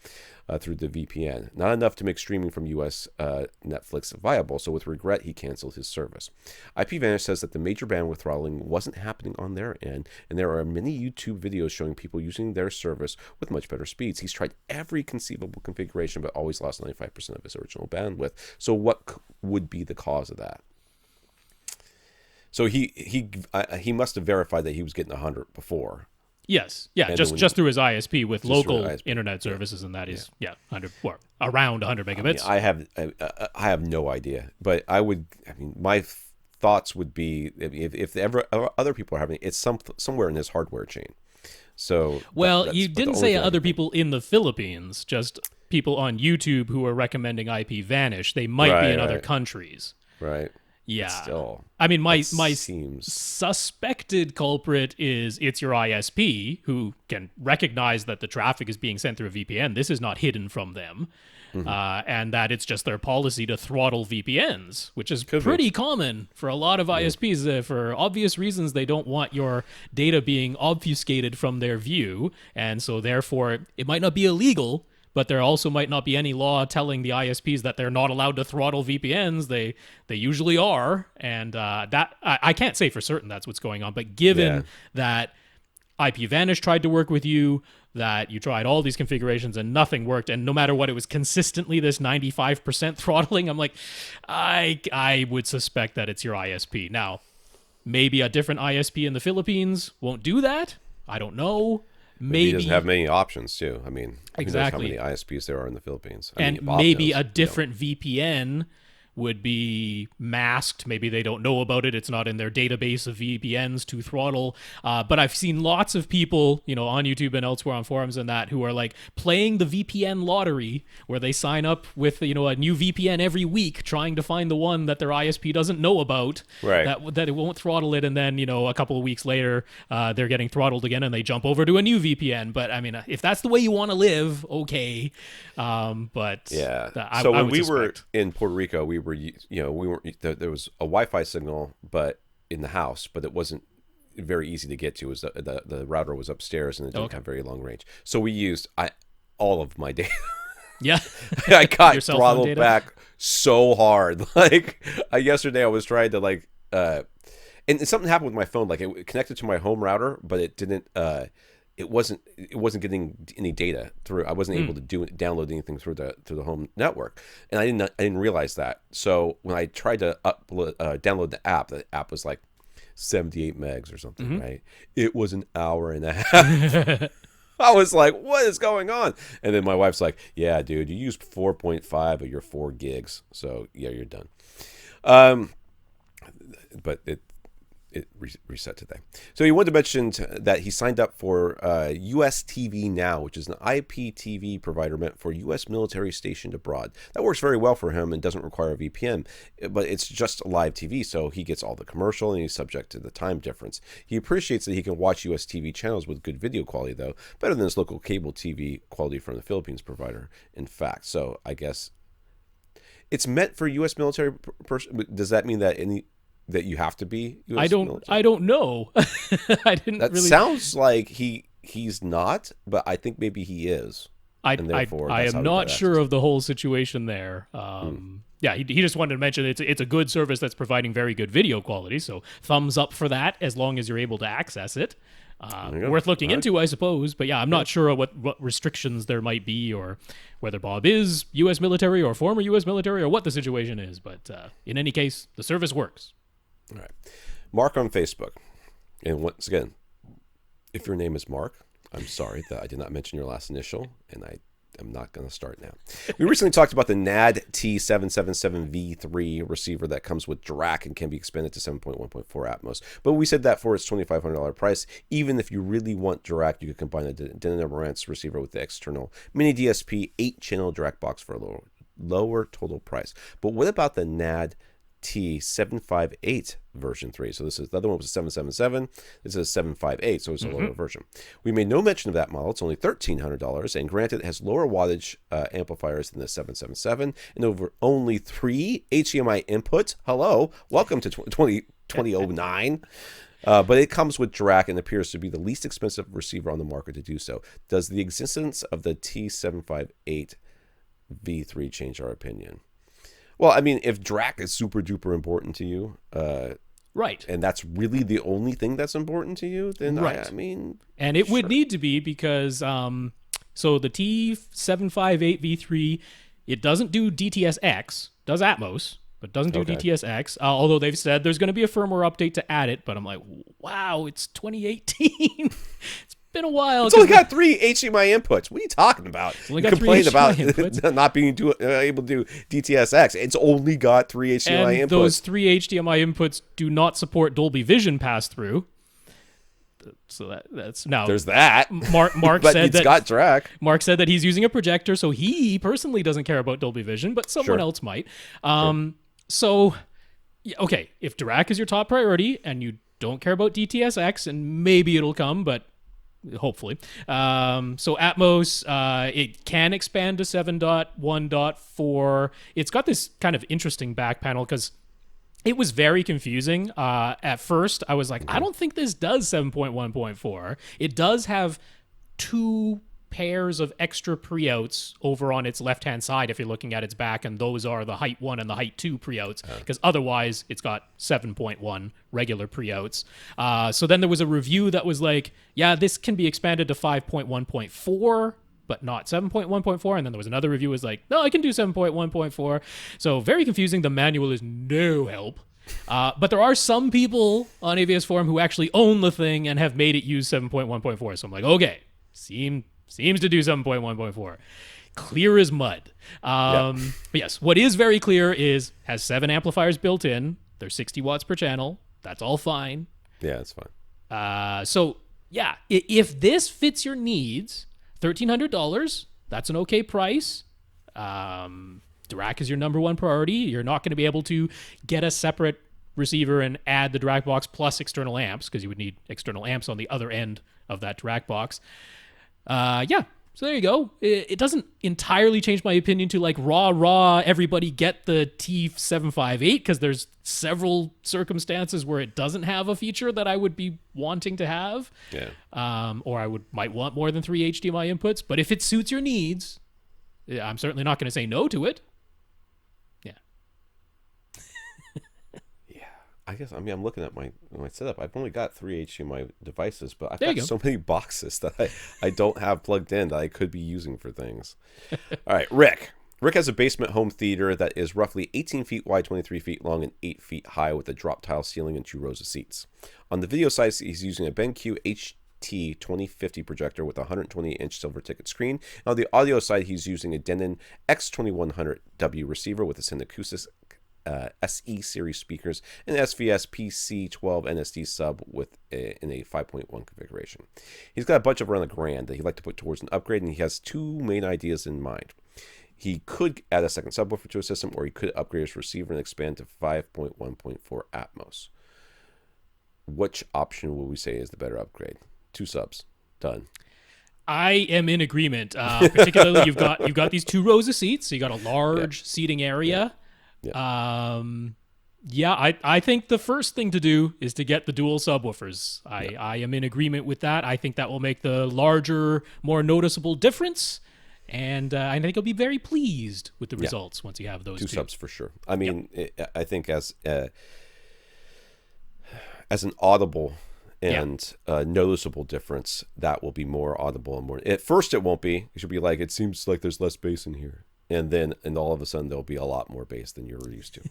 through the VPN. Not enough to make streaming from US Netflix viable, so with regret, he canceled his service. IPVanish says that the major bandwidth throttling wasn't happening on their end, and there are many YouTube videos showing people using their service with much better speeds. He's tried every conceivable configuration, but always lost 95% of his original bandwidth. So what would be the cause of that? So he must have verified that he was getting 100 before. Yes, yeah, just through his ISP with local internet services, and that is 100 or around 100 megabits. I have no idea, but my thoughts would be if ever other people are having it, it's somewhere in his hardware chain. So you didn't say other people in the Philippines, just people on YouTube who are recommending IP Vanish. They might be in other countries, right? Yeah. Still, I mean, my suspected culprit is it's your ISP who can recognize that the traffic is being sent through a VPN. This is not hidden from them. And that it's just their policy to throttle VPNs, which is pretty common for a lot of ISPs. For obvious reasons, they don't want your data being obfuscated from their view. And so therefore, it might not be illegal, but there also might not be any law telling the ISPs that they're not allowed to throttle VPNs. They usually are, and that I can't say for certain that's what's going on. But given that IPVanish tried to work with you, that you tried all these configurations and nothing worked, and no matter what, it was consistently this 95% throttling, I'm like, I would suspect that it's your ISP. Now, maybe a different ISP in the Philippines won't do that. I don't know. Maybe he doesn't have many options too. I mean, exactly how many ISPs there are in the Philippines. Maybe a different VPN would be masked. Maybe they don't know about it. It's not in their database of VPNs to throttle. But I've seen lots of people, on YouTube and elsewhere on forums and that, who are like playing the VPN lottery, where they sign up with, a new VPN every week, trying to find the one that their ISP doesn't know about, right? That it won't throttle it. And then, a couple of weeks later, they're getting throttled again and they jump over to a new VPN. But I mean, if that's the way you want to live, okay. But yeah. So when we were in Puerto Rico, we were, there was a Wi-Fi signal, but in the house, but it wasn't very easy to get to. It was the router was upstairs and it didn't have very long range. So we used all of my data. Yeah. I got throttled back so hard. Like yesterday I was trying to and something happened with my phone. Like it connected to my home router, but it didn't it wasn't getting any data through. I wasn't able to download anything through the home network, and I didn't realize that. So when I tried to download the app was like 78 megs or something, right? It was an hour and a half. I was like, what is going on? And then my wife's like, yeah, dude, you used 4.5 of your 4 gigs. So yeah, you're done. But it reset today. So he wanted to mention that he signed up for US TV Now, which is an IPTV provider meant for US military stationed abroad. That works very well for him and doesn't require a VPN, but it's just live TV, so he gets all the commercial and he's subject to the time difference. He appreciates that he can watch US TV channels with good video quality, though, better than his local cable TV quality from the Philippines provider, in fact. So I guess it's meant for US military person. Does that mean that that you have to be US military? I don't know. I didn't. That really sounds like he's not, but I think maybe he is. I am not sure of the whole situation there. Yeah, he just wanted to mention it's a good service that's providing very good video quality. So thumbs up for that, as long as you're able to access it. Worth looking into, I suppose. But yeah, I'm not sure what restrictions there might be, or whether Bob is U.S. military or former U.S. military, or what the situation is. But in any case, the service works. All right. Mark on Facebook. And once again, if your name is Mark, I'm sorry that I did not mention your last initial, and I am not going to start now. We recently talked about the NAD T 777V3 receiver that comes with DRAC and can be expanded to 7.1.4 Atmos. But we said that for its $2,500 price, even if you really want DRAC, you could combine a Denon Marantz receiver with the external mini DSP 8-channel DRAC box for a lower total price. But what about the NAD T758 version 3? So the other one was a 777. This is a 758, so it's a lower version. We made no mention of that model. It's only $1,300, and granted, it has lower wattage amplifiers than the 777 and only 3 HDMI inputs. Hello, welcome to 2009. But it comes with DRAC and appears to be the least expensive receiver on the market to do so. Does the existence of the T758 V3 change our opinion? Well, I mean, if DRAC is super duper important to you, right, and that's really the only thing that's important to you, then right. I mean, and it would need to be, because so the T758 V3, it doesn't do DTSX, does Atmos, but doesn't do DTSX. Although they've said there's going to be a firmware update to add it, but I'm like, wow, it's 2018. It's been a while. It's only got 3 HDMI inputs. What are you talking about? It's only got 3 HDMI about not being able to do DTSX. It's only got 3 HDMI inputs. Those 3 HDMI inputs do not support Dolby Vision pass-through. So that's now. There's that. Mark but said it's got DRAC. Mark said that he's using a projector, so he personally doesn't care about Dolby Vision, but someone else might. So, okay, if DRAC is your top priority and you don't care about DTSX, and maybe it'll come, but hopefully. So Atmos, it can expand to 7.1.4. It's got this kind of interesting back panel, because it was very confusing. At first, I was like, I don't think this does 7.1.4. It does have 2 pairs of extra pre-outs over on its left-hand side if you're looking at its back, and those are the height 1 and the height 2 pre-outs, because otherwise it's got 7.1 regular pre-outs. So then there was a review that was like, yeah, this can be expanded to 5.1.4, but not 7.1.4, and then there was another review was like, no, I can do 7.1.4. So very confusing. The manual is no help. But there are some people on AVS Forum who actually own the thing and have made it use 7.1.4. So I'm like, okay, seems to do 7.1.4. Clear as mud. But yes, what is very clear is has 7 amplifiers built in. They're 60 watts per channel. That's all fine. Yeah, it's fine. So yeah, if this fits your needs, $1,300, that's an okay price. DRAC is your number one priority. You're not going to be able to get a separate receiver and add the DRAC box plus external amps, because you would need external amps on the other end of that DRAC box. So there you go. It doesn't entirely change my opinion to like raw, everybody get the T758, because there's several circumstances where it doesn't have a feature that I would be wanting to have. Yeah. Or I might want more than 3 HDMI inputs. But if it suits your needs, I'm certainly not going to say no to it. Yeah. I guess, I'm looking at my setup. I've only got 3 HDMI devices, but I've got so many boxes that I don't have plugged in that I could be using for things. All right, Rick. Rick has a basement home theater that is roughly 18 feet wide, 23 feet long, and 8 feet high with a drop tile ceiling and 2 rows of seats. On the video side, he's using a BenQ HT2050 projector with a 128-inch silver ticket screen. And on the audio side, he's using a Denon X2100W receiver with Ascend Acoustics SE Series speakers and SVS PC-12 NSD sub in a 5.1 configuration. He's got a budget of around $1,000 that he'd like to put towards an upgrade, and he has 2 main ideas in mind. He could add a second subwoofer to his system, or he could upgrade his receiver and expand to 5.1.4 Atmos. Which option will we say is the better upgrade? 2 subs. Done. I am in agreement. Particularly, you've got these 2 rows of seats, so you got a large seating area. I think the first thing to do is to get the dual subwoofers. I am in agreement with that. I think that will make the larger, more noticeable difference. And I think I'll be very pleased with the results once you have those 2 subs for sure. I mean, I think as an audible and noticeable difference, that will be more audible and more. At first, it won't be. It should be like, it seems like there's less bass in here. And all of a sudden there'll be a lot more bass than you're used to.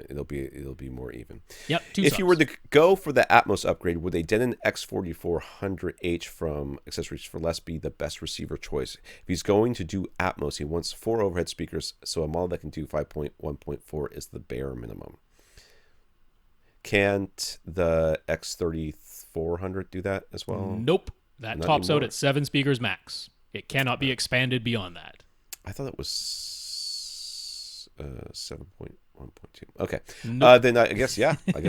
It'll be more even. Yep. If you were to go for the Atmos upgrade, would a Denon X4400H from Accessories for Less be the best receiver choice? If he's going to do Atmos, he wants 4 overhead speakers, so a model that can do 5.1.4 is the bare minimum. Can't the X3400 do that as well? Nope. That tops out at 7 speakers max. It cannot be expanded beyond that. I thought it was 7.1.2. Okay. Nope. Then I guess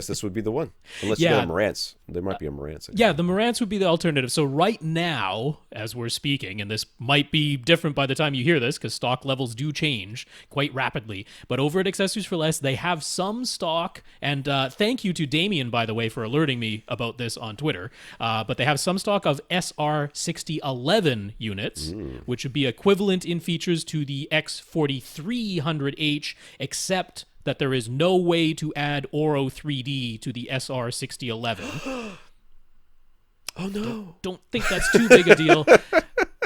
this would be the one. Unless you get a Marantz. There might be a Marantz. The Marantz would be the alternative. So right now, as we're speaking, and this might be different by the time you hear this, because stock levels do change quite rapidly, but over at Accessories for Less, they have some stock, and thank you to Damien, by the way, for alerting me about this on Twitter, but they have some stock of SR6011 units, which would be equivalent in features to the X4300H, except that there is no way to add Oro 3D to the SR6011. Oh no! Don't think that's too big a deal.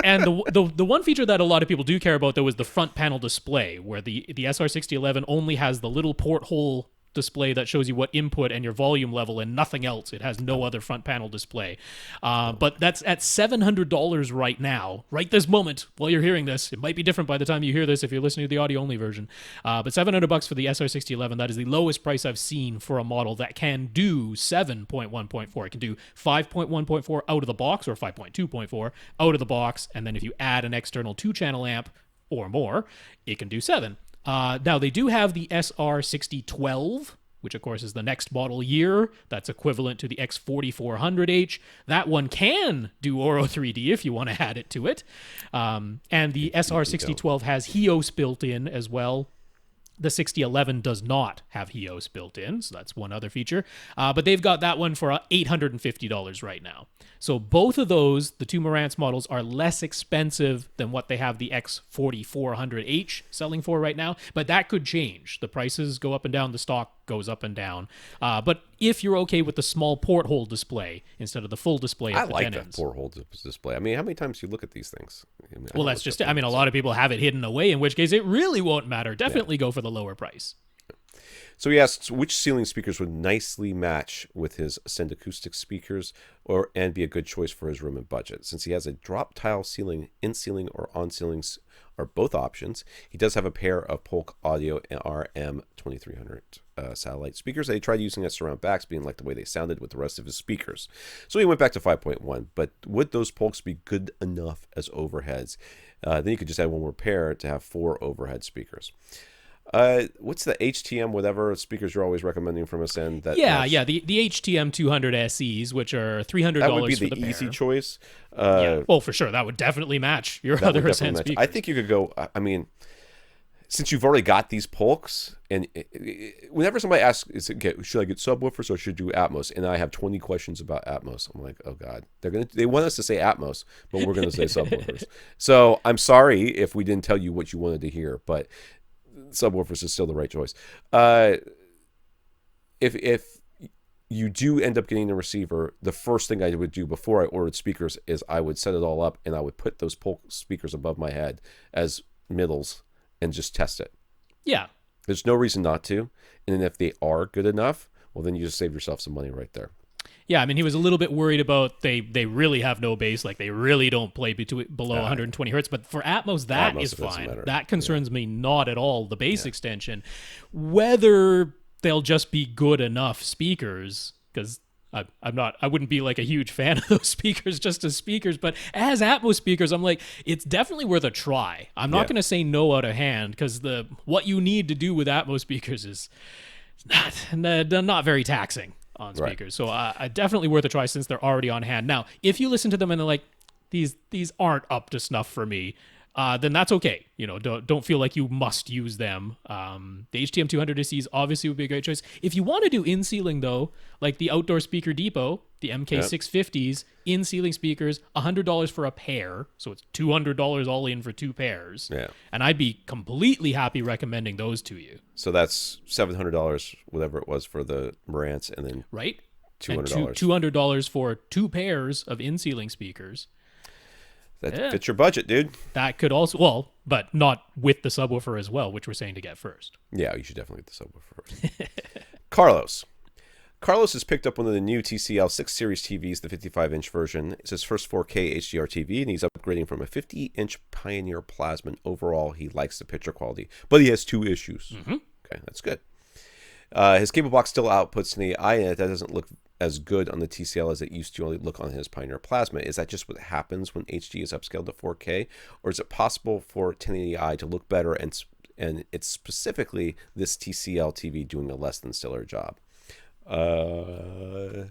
And the one feature that a lot of people do care about, though, is the front panel display, where the SR6011 only has the little porthole display that shows you what input and your volume level and nothing else. It has no other front panel display. But that's at $700 right now, right this moment while you're hearing this. It might be different by the time you hear this if you're listening to the audio-only version. But $700 for the SR6011, that is the lowest price I've seen for a model that can do 7.1.4. It can do 5.1.4 out of the box, or 5.2.4 out of the box, and then if you add an external 2-channel amp or more, it can do 7. Now, they do have the SR6012, which, of course, is the next model year. That's equivalent to the X4400H. That one can do Oro 3D if you want to add it to it. And the SR6012 has HEOS built in as well. The 6011 does not have HEOS built in, so that's one other feature. But they've got that one for $850 right now. So both of those, the 2 Marantz models, are less expensive than what they have the X4400H selling for right now. But that could change. The prices go up and down. The stock goes up and down. But if you're okay with the small porthole display instead of the full display at the I like Denons. that porthole display. I mean, how many times do you look at these things? Well, that's just it. I mean, a lot of people have it hidden away, in which case it really won't matter. Definitely go for the lower price. So he asks which ceiling speakers would nicely match with his Ascend Acoustics speakers and be a good choice for his room and budget. Since he has a drop tile ceiling, in ceiling or on ceilings are both options. He does have a pair of Polk Audio RM2300 satellite speakers that he tried using at surround backs, being like the way they sounded with the rest of his speakers. So he went back to 5.1, but would those Polks be good enough as overheads? Then you could just add one more pair to have 4 overhead speakers. What's the HTM whatever speakers you're always recommending from Ascend? The HTM 200 SEs, which are $300 for the pair. That would be the easy choice. Well, for sure, that would definitely match your other Ascend speakers. I think you could go. I mean, since you've already got these Polks, and whenever somebody asks, should I get subwoofers or should I do Atmos? And I have 20 questions about Atmos. I'm like, oh God, they want us to say Atmos, but we're going to say subwoofers. So I'm sorry if we didn't tell you what you wanted to hear, but subwoofers is still the right choice. If you do end up getting a receiver, the first thing I would do before I ordered speakers is I would set it all up and I would put those Polk speakers above my head as middles and just test it. Yeah. There's no reason not to. And then if they are good enough, well, then you just save yourself some money right there. Yeah, I mean, he was a little bit worried about they really have no bass, like they really don't play below 120 hertz. But for Atmos, that is fine. That concerns me not at all, the bass extension. Whether they'll just be good enough speakers, because I wouldn't be like a huge fan of those speakers just as speakers, but as Atmos speakers, I'm like, it's definitely worth a try. I'm not going to say no out of hand, because what you need to do with Atmos speakers is not very taxing on speakers. Right. So definitely worth a try since they're already on hand. Now, if you listen to them and they're like, these aren't up to snuff for me, then that's okay. You know, don't feel like you must use them. The HTM 200 SEs obviously would be a great choice. If you want to do in-ceiling though, like the Outdoor Speaker Depot, the MK650s, in-ceiling speakers, $100 for a pair. So it's $200 all in for 2 pairs. Yeah. And I'd be completely happy recommending those to you. So that's $700, whatever it was for the Marantz, and then right, $200. $200 for 2 pairs of in-ceiling speakers. That fits your budget, dude. That could also, but not with the subwoofer as well, which we're saying to get first. Yeah, you should definitely get the subwoofer first. Carlos has picked up one of the new TCL 6 Series TVs, the 55-inch version. It's his first 4K HDR TV, and he's upgrading from a 50-inch Pioneer Plasma. Overall, he likes the picture quality, but he has 2 issues. Mm-hmm. Okay, that's good. His cable box still outputs an AI, and that doesn't look as good on the TCL as it used to only look on his Pioneer Plasma. Is that just what happens when HD is upscaled to 4K, or is it possible for 1080i to look better, and it's specifically this TCL TV doing a less than stellar job? Yeah,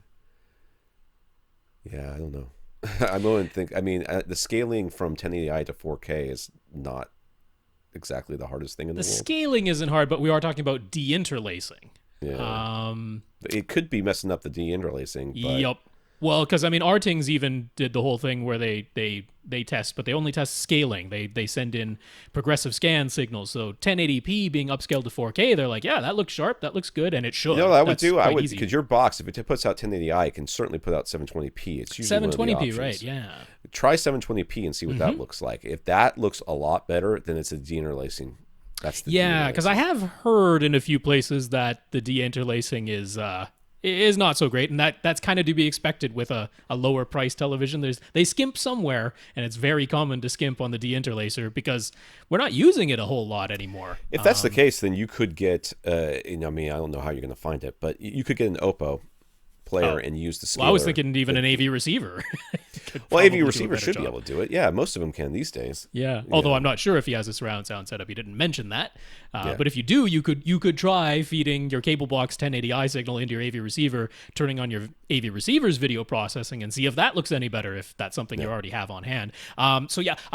I don't know. The scaling from 1080i to 4K is not exactly the hardest thing in the world. The scaling isn't hard, but we are talking about deinterlacing. Yeah. It could be messing up the deinterlacing. But... Yep. Well, because Artings even did the whole thing where they test, but they only test scaling. They send in progressive scan signals. So 1080p being upscaled to 4K, they're like, yeah, that looks sharp, that looks good, and it should. You know what I would because your box, if it puts out 1080i, it can certainly put out 720p. It's usually 720p, right? Yeah. Try 720p and see what that looks like. If that looks a lot better, then it's a deinterlacing. Because I have heard in a few places that the deinterlacing is not so great, and that's kind of to be expected with a lower price television. They skimp somewhere, and it's very common to skimp on the deinterlacer because we're not using it a whole lot anymore. If that's the case, then you could get I don't know how you're going to find it, but you could get an Oppo player and use the scaler. Well, I was thinking even an AV receiver. Well, AV receiver should be able to do it. Yeah, most of them can these days. Yeah, although I'm not sure if he has a surround sound setup. He didn't mention that. But if you do, you could try feeding your cable box 1080i signal into your AV receiver, turning on your AV receiver's video processing, and see if that looks any better, if that's something you already have on hand. I'm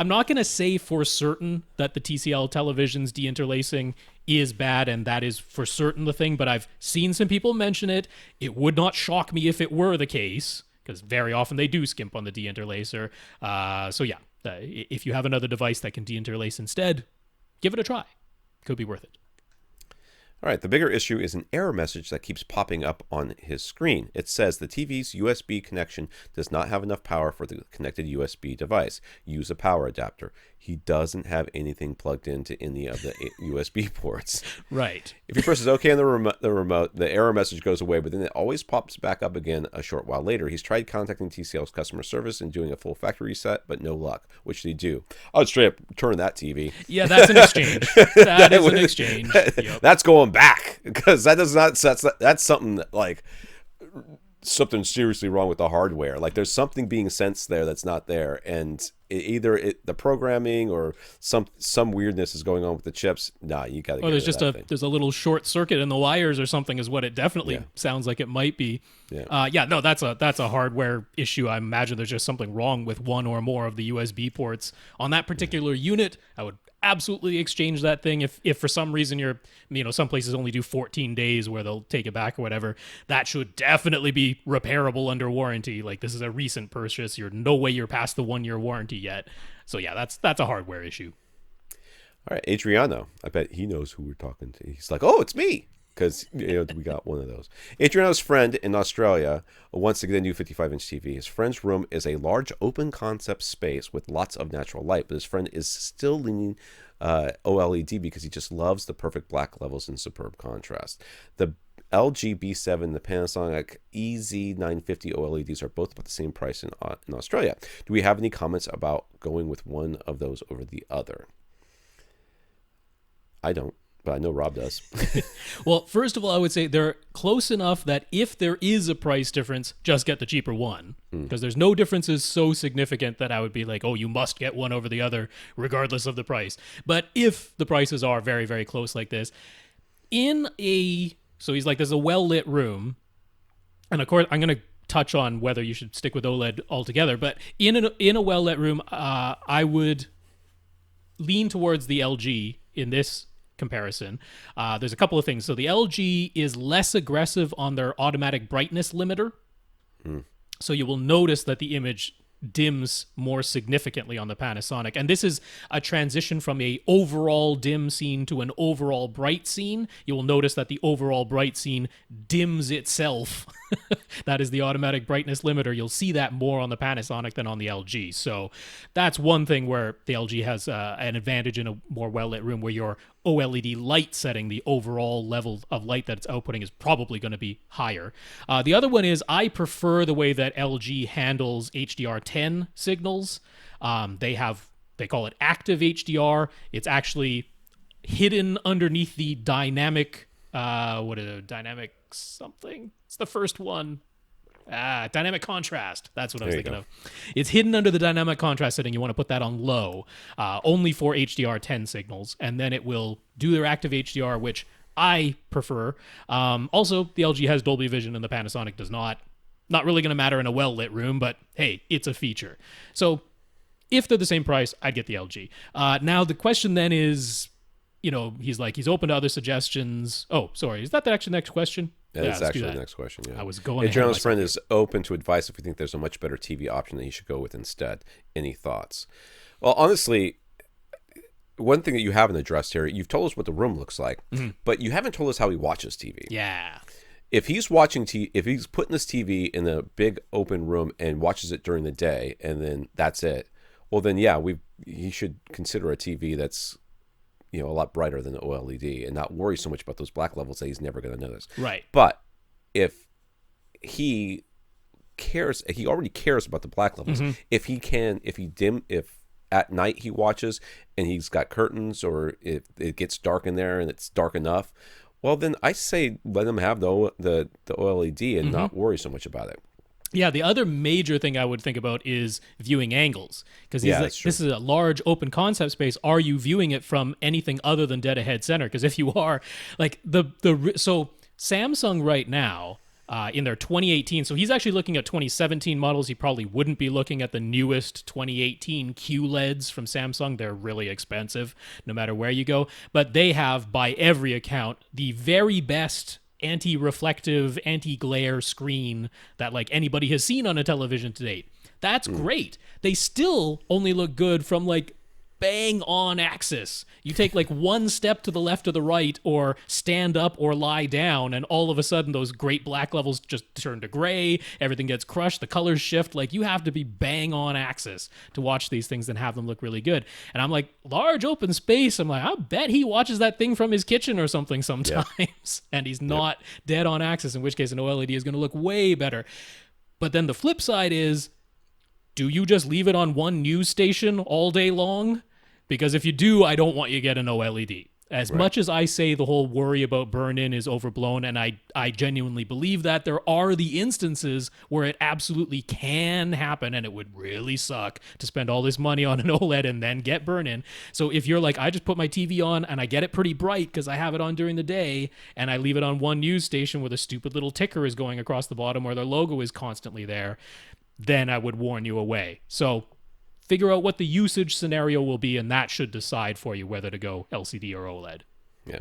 not going to say for certain that the TCL television's deinterlacing is bad, and that is for certain the thing, but I've seen some people mention it. It would not shock me if it were the case, because very often they do skimp on the deinterlacer. If you have another device that can deinterlace instead, give it a try. Could be worth it. All right, the bigger issue is an error message that keeps popping up on his screen. It says the TV's USB connection does not have enough power for the connected USB device. Use a power adapter. he doesn't have anything plugged into any of the USB ports. Right. If he presses OK on the remote, the error message goes away, but then it always pops back up again a short while later. He's tried contacting TCL's customer service and doing a full factory reset, but no luck. What should he do? I would straight up turn that TV. Yeah, that's an exchange. That is an exchange. Yep. That's going back, because that's something that, like, something seriously wrong with the hardware. Like, there's something being sensed there that's not there, and either the programming or some weirdness is going on with the chips. Nah, you gotta get rid of that thing. There's a little short circuit in the wires or something is what it definitely sounds like it might be. No, that's a hardware issue. I imagine there's just something wrong with one or more of the USB ports on that particular unit. I would absolutely exchange that thing. If for some reason some places only do 14 days where they'll take it back or whatever, that should definitely be repairable under warranty. Like, this is a recent purchase. No way you're past the 1-year warranty yet. So yeah, that's a hardware issue. All right, Adriano, I bet he knows who we're talking to. He's like, oh, it's me, because we got one of those. Adriano's friend in Australia wants to get a new 55-inch TV. His friend's room is a large open concept space with lots of natural light, but his friend is still leaning OLED because he just loves the perfect black levels and superb contrast. The LG B7 and the Panasonic EZ950 OLEDs are both about the same price in Australia. Do we have any comments about going with one of those over the other? I don't, but I know Rob does. Well, first of all, I would say they're close enough that if there is a price difference, just get the cheaper one. Because there's no differences so significant that I would be like, oh, you must get one over the other regardless of the price. But if the prices are very, very close like this, so he's like, there's a well-lit room. And of course, I'm going to touch on whether you should stick with OLED altogether. But in a well-lit room, I would lean towards the LG in this comparison. There's a couple of things. So the LG is less aggressive on their automatic brightness limiter. So you will notice that the image dims more significantly on the Panasonic. And this is a transition from a overall dim scene to an overall bright scene. You will notice that the overall bright scene dims itself. That is the automatic brightness limiter. You'll see that more on the Panasonic than on the LG. So that's one thing where the LG has an advantage in a more well-lit room, where your OLED light setting, the overall level of light that it's outputting, is probably going to be higher. The other one is I prefer the way that LG handles HDR10 signals. They call it active HDR. It's actually hidden underneath the dynamic, dynamic something? It's the first one. Dynamic contrast. That's what I was thinking of. It's hidden under the dynamic contrast setting. You want to put that on low, only for HDR10 signals, and then it will do their active HDR, which I prefer. Also, the LG has Dolby Vision and the Panasonic does not. Not really going to matter in a well-lit room, but hey, it's a feature. So if they're the same price, I'd get the LG. Now, the question then is, he's open to other suggestions. Oh, sorry. Is that actually the next question? That's actually the next question, yeah. I was going Adriano's friend is open to advice if we think there's a much better TV option that he should go with instead. Any thoughts? Well, honestly, one thing that you haven't addressed here, you've told us what the room looks like, but you haven't told us how he watches TV. Yeah. If he's watching if he's putting this TV in a big open room and watches it during the day and then that's it, well then he should consider a TV that's a lot brighter than the OLED and not worry so much about those black levels that he's never going to notice. Right. But if he cares, he already cares about the black levels. If at night he watches and he's got curtains, or if it gets dark in there and it's dark enough, well then I say let him have the OLED and not worry so much about it. Yeah, the other major thing I would think about is viewing angles, because this is a large open concept space. Are you viewing it from anything other than dead ahead center? Because if you are, like so Samsung right now in their 2018, so he's actually looking at 2017 models. He probably wouldn't be looking at the newest 2018 QLEDs from Samsung. They're really expensive no matter where you go, but they have, by every account, the very best anti-reflective, anti-glare screen that like anybody has seen on a television to date. That's great. They still only look good from like bang on axis. You take like one step to the left or the right, or stand up or lie down, and all of a sudden those great black levels just turn to gray, everything gets crushed, the colors shift. Like, you have to be bang on axis to watch these things and have them look really good. And I'm like, large open space, I'm like, I bet he watches that thing from his kitchen or something sometimes. And he's not dead on axis, in which case an OLED is going to look way better. But then the flip side is, do you just leave it on one news station all day long? Because if you do, I don't want you to get an OLED. As much as I say the whole worry about burn-in is overblown, and I genuinely believe that, there are the instances where it absolutely can happen, and it would really suck to spend all this money on an OLED and then get burn-in. So if you're like, I just put my TV on and I get it pretty bright because I have it on during the day, and I leave it on one news station where the stupid little ticker is going across the bottom or their logo is constantly there, then I would warn you away. So figure out what the usage scenario will be, and that should decide for you whether to go LCD or OLED. Yeah.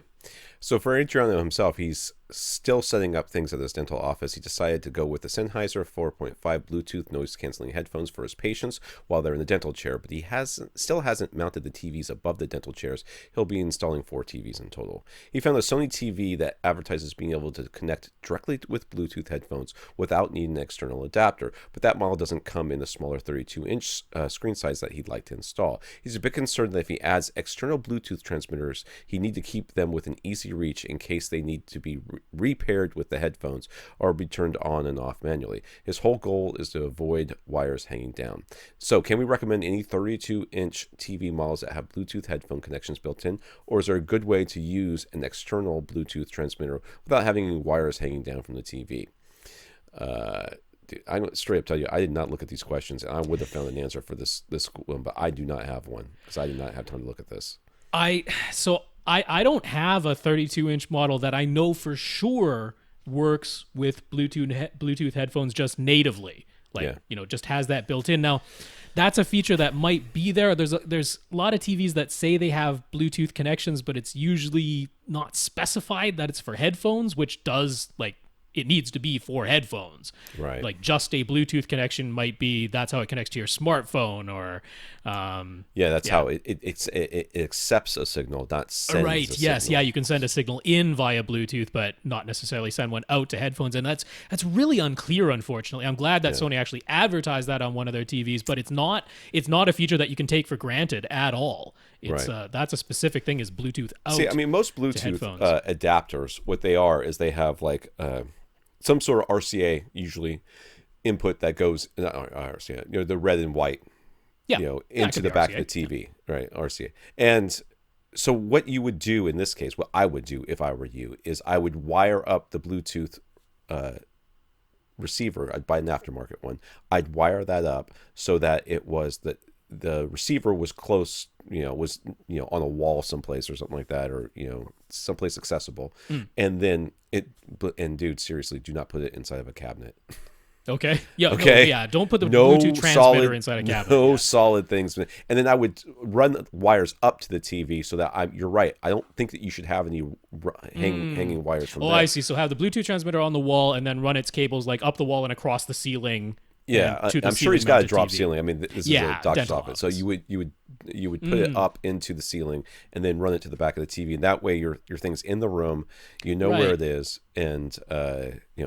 So for Adriano himself, he's still setting up things at his dental office. He decided to go with the Sennheiser 4.5 Bluetooth noise-canceling headphones for his patients while they're in the dental chair, but he still hasn't mounted the TVs above the dental chairs. He'll be installing 4 TVs in total. He found a Sony TV that advertises being able to connect directly with Bluetooth headphones without needing an external adapter, but that model doesn't come in the smaller 32-inch screen size that he'd like to install. He's a bit concerned that if he adds external Bluetooth transmitters, he need to keep them within easy reach in case they need to be repaired with the headphones or be turned on and off manually. His whole goal is to avoid wires hanging down. So can we recommend any 32-inch TV models that have Bluetooth headphone connections built in, or is there a good way to use an external Bluetooth transmitter without having any wires hanging down from the TV? Dude, I'm straight up tell you, I did not look at these questions, and I would have found an answer for this one, but I do not have one because I did not have time to look at this. I don't have a 32-inch model that I know for sure works with Bluetooth headphones just natively. Just has that built in. Now, that's a feature that might be there. There's a lot of TVs that say they have Bluetooth connections, but it's usually not specified that it's for headphones, which does, it needs to be for headphones. Right. Like, just a Bluetooth connection might be, that's how it connects to your smartphone, or how it accepts a signal, not sends a signal. Yeah, you can send a signal in via Bluetooth, but not necessarily send one out to headphones, and that's really unclear, unfortunately. I'm glad that Sony actually advertised that on one of their TVs, but it's not a feature that you can take for granted at all. It's that's a specific thing, is Bluetooth out. See, I mean, most Bluetooth adapters, what they are is they have some sort of RCA usually input that goes, not RCA, the red and white, into the back of the TV, right? RCA. And so what you would do in this case, what I would do if I were you, is I would wire up the Bluetooth receiver. I'd buy an aftermarket one. I'd wire that up so that it was the receiver was close, was on a wall someplace or something like that, or someplace accessible. And then dude, seriously, do not put it inside of a cabinet. Okay. Yeah. Okay. Don't put the Bluetooth transmitter inside a cabinet. Solid things. And then I would run wires up to the TV so that you're right. I don't think that you should have any hanging wires from there. I see. So have the Bluetooth transmitter on the wall and then run its cables up the wall and across the ceiling. Yeah, I'm sure he's got a drop ceiling. I mean, this is a doctor's office, so you would put it up into the ceiling and then run it to the back of the TV, and that way your thing's in the room, where it is, and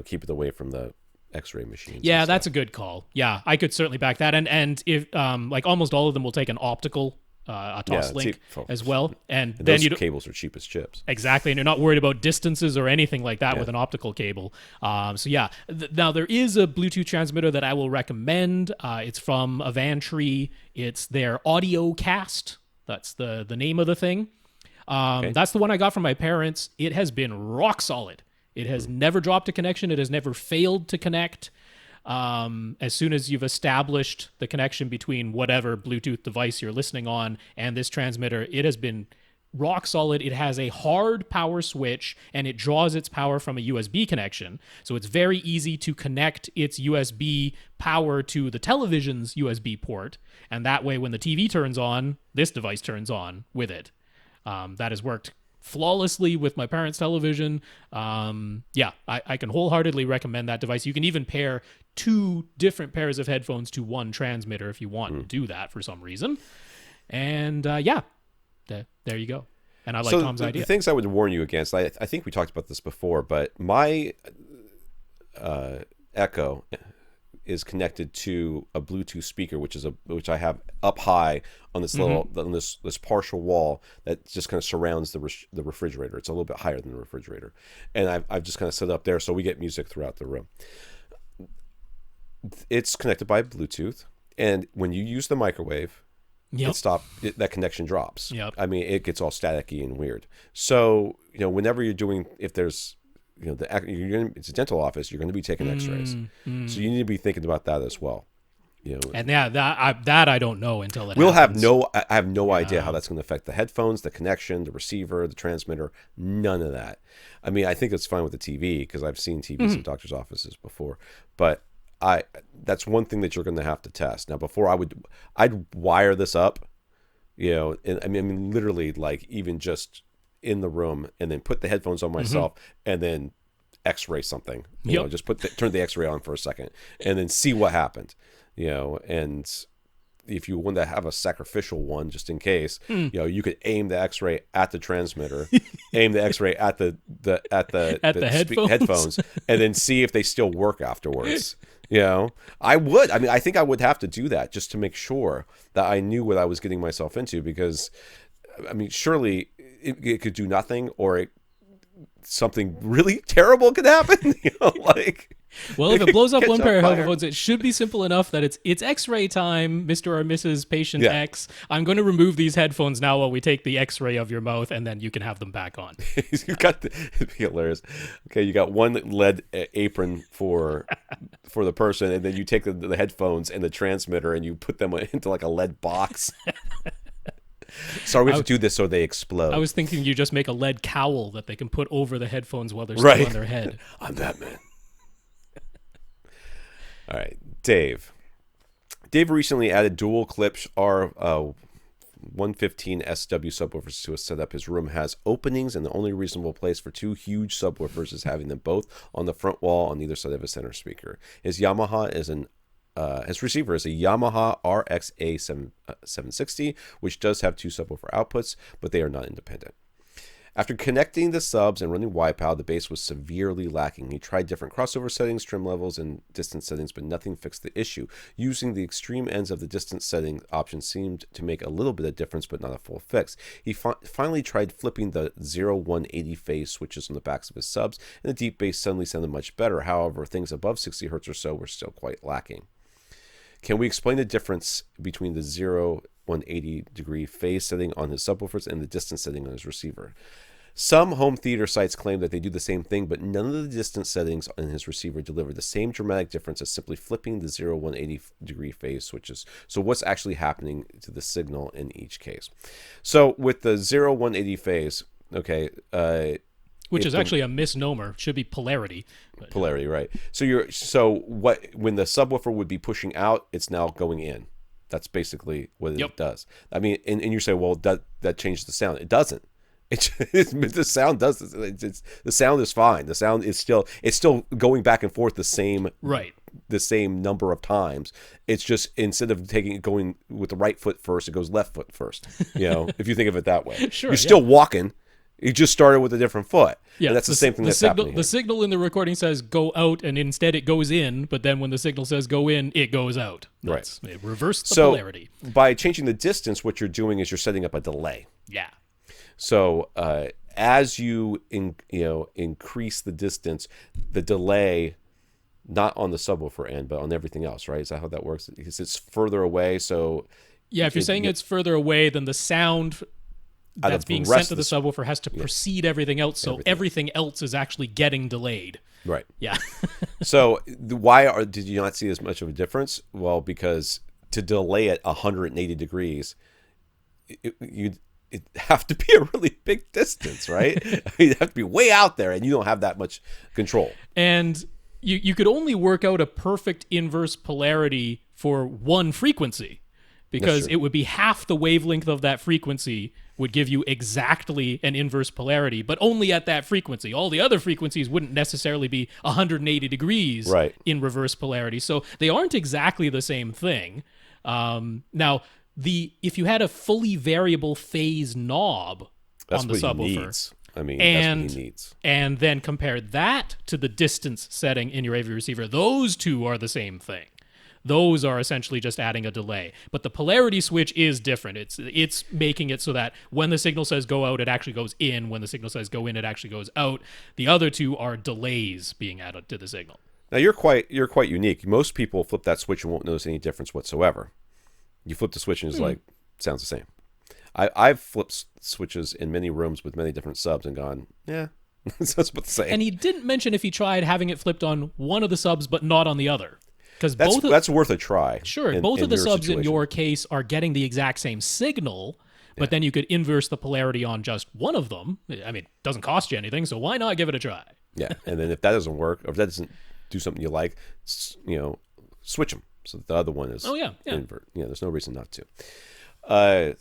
keep it away from the X-ray machines. Yeah, that's a good call. Yeah, I could certainly back that, and if almost all of them will take an optical Atos link as well, and then those cables are cheap as chips. Exactly, and you're not worried about distances or anything like that with an optical cable. Now there is a Bluetooth transmitter that I will recommend. It's from Avantree. It's their AudioCast. That's the name of the thing. That's the one I got from my parents. It has been rock solid. It has never dropped a connection. It has never failed to connect. As soon as you've established the connection between whatever Bluetooth device you're listening on and this transmitter, it has been rock solid. It has a hard power switch, and it draws its power from a USB connection. So it's very easy to connect its USB power to the television's USB port. And that way, when the TV turns on, this device turns on with it. That has worked flawlessly with my parents' television. I can wholeheartedly recommend that device. You can even pair 2 different pairs of headphones to one transmitter if you want to do that for some reason. And there you go. And I like Tom's idea. The things I would warn you against, I think we talked about this before, but my Echo is connected to a Bluetooth speaker, which I have up high on this little on this partial wall that just kind of surrounds the refrigerator. It's a little bit higher than the refrigerator, and I've just kind of set it up there so we get music throughout the room. It's connected by Bluetooth, and when you use the microwave, that connection drops. Yep. I mean, it gets all staticky and weird. So whenever you're doing, if there's it's a dental office, you're going to be taking X-rays, so you need to be thinking about that as well. And that I don't know until it happens. I have no idea how that's going to affect the headphones, the connection, the receiver, the transmitter. None of that. I mean, I think it's fine with the TV because I've seen TVs in doctors' offices before, but that's one thing that you're going to have to test. Now, before I'd wire this up, and I mean literally, like, even just in the room, and then put the headphones on myself, and then X-ray something. Just turn the X-ray on for a second, and then see what happened. And if you want to have a sacrificial one, just in case, you could aim the X-ray at the transmitter, aim the X-ray at the headphones, and then see if they still work afterwards. I would. I mean, I think I would have to do that just to make sure that I knew what I was getting myself into, because, I mean, surely it could do nothing, or something really terrible could happen. Well, if it blows up one pair of headphones, it should be simple enough that it's X-ray time, Mr. or Mrs. Patient X. I'm going to remove these headphones now while we take the X-ray of your mouth, and then you can have them back on. It'd be hilarious. Okay, you got one lead apron for the person, and then you take the headphones and the transmitter, and you put them into like a lead box. Sorry, we have to do this so they explode. I was thinking you just make a lead cowl that they can put over the headphones while they're still on their head. I'm Batman. All right, Dave. Dave recently added dual clip R115 SW subwoofers to his setup. His room has openings, and the only reasonable place for two huge subwoofers is having them both on the front wall on either side of his center speaker. His receiver is a Yamaha RX A760, which does have two subwoofer outputs, but they are not independent. After connecting the subs and running Wipeout, the bass was severely lacking. He tried different crossover settings, trim levels, and distance settings, but nothing fixed the issue. Using the extreme ends of the distance setting option seemed to make a little bit of difference, but not a full fix. He finally tried flipping the 0-180 phase switches on the backs of his subs, and the deep bass suddenly sounded much better. However, things above 60 Hz or so were still quite lacking. Can we explain the difference between the 0-180 degree phase setting on his subwoofers and the distance setting on his receiver? Some home theater sites claim that they do the same thing, but none of the distance settings on his receiver deliver the same dramatic difference as simply flipping the 0-180 degree phase switches. So what's actually happening to the signal in each case? So with the 0-180 phase, okay, which is actually a misnomer. Should be polarity. Polarity, right? So when the subwoofer would be pushing out, it's now going in. That's basically what it does. I mean, and you say, well, that changes the sound. It doesn't. The sound does. The sound is fine. The sound is still going back and forth the same number of times. It's just instead of going with the right foot first, it goes left foot first. If you think of it that way, sure, you're still walking. You just started with a different foot. Yeah, and that's the same thing that's happening here. The signal in the recording says go out, and instead it goes in. But then when the signal says go in, it goes out. It reversed the polarity. By changing the distance, what you're doing is you're setting up a delay. Yeah. So as you increase the distance, the delay, not on the subwoofer end, but on everything else, right? Is that how that works? Because it's further away, so... Yeah, if you're saying it's further away, then the sound that's being sent to the subwoofer has to precede everything else, so everything else is actually getting delayed. Right. Yeah. So why did you not see as much of a difference? Well, because to delay at 180 degrees, you'd have to be a really big distance, right? You'd have to be way out there, and you don't have that much control. And you could only work out a perfect inverse polarity for one frequency, because it would be half the wavelength of that frequency would give you exactly an inverse polarity, but only at that frequency. All the other frequencies wouldn't necessarily be 180 degrees in reverse polarity. So they aren't exactly the same thing. Now, if you had a fully variable phase knob that's on the what subwoofer, he needs. I mean, that's what he needs. And then compare that to the distance setting in your AV receiver, those two are the same thing. Those are essentially just adding a delay. But the polarity switch is different. It's making it so that when the signal says go out, it actually goes in. When the signal says go in, it actually goes out. The other two are delays being added to the signal. Now, you're quite unique. Most people flip that switch and won't notice any difference whatsoever. You flip the switch and it's like, sounds the same. I've flipped switches in many rooms with many different subs and gone, yeah, that's about the same. And he didn't mention if he tried having it flipped on one of the subs but not on the other. Because that's worth a try. Sure, both of the subs situation. In your case are getting the exact same signal, but then you could inverse the polarity on just one of them. I mean, it doesn't cost you anything, so why not give it a try? Yeah, and then if that doesn't work, or if that doesn't do something you like, switch them so that the other one is invert. Yeah, there's no reason not to.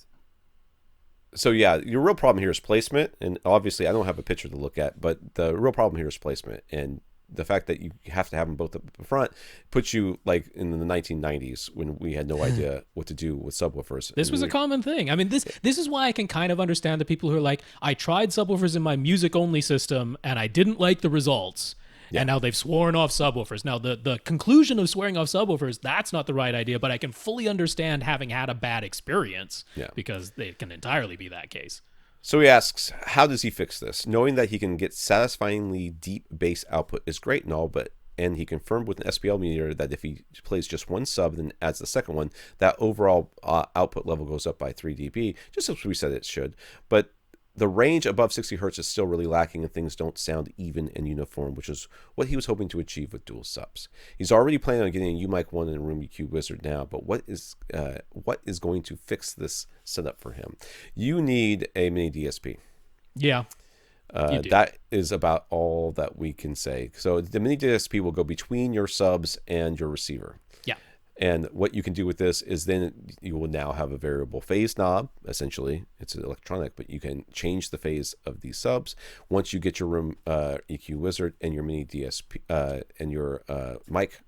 So yeah, your real problem here is placement, and obviously I don't have a picture to look at, but the real problem here is placement, and the fact that you have to have them both up front puts you like in the 1990s when we had no idea what to do with subwoofers. This was a common thing. I mean, this is why I can kind of understand the people who are like, I tried subwoofers in my music-only system, and I didn't like the results. Yeah. And now they've sworn off subwoofers. Now, the conclusion of swearing off subwoofers, that's not the right idea, but I can fully understand having had a bad experience because it can entirely be that case. So he asks, how does he fix this? Knowing that he can get satisfyingly deep bass output is great and all, and he confirmed with an SPL meter that if he plays just one sub and then adds the second one, that overall output level goes up by 3 dB, just as we said it should. But the range above 60 hertz is still really lacking and things don't sound even and uniform, which is what he was hoping to achieve with dual subs. He's already planning on getting a UMic 1 and a Room EQ Wizard now, but what is going to fix this setup for him? You need a mini DSP. Yeah. That is about all that we can say. So the mini DSP will go between your subs and your receiver. Yeah. And what you can do with this is then you will now have a variable phase knob. Essentially, it's electronic, but you can change the phase of these subs. Once you get your Room EQ Wizard and your mini DSP and your mic,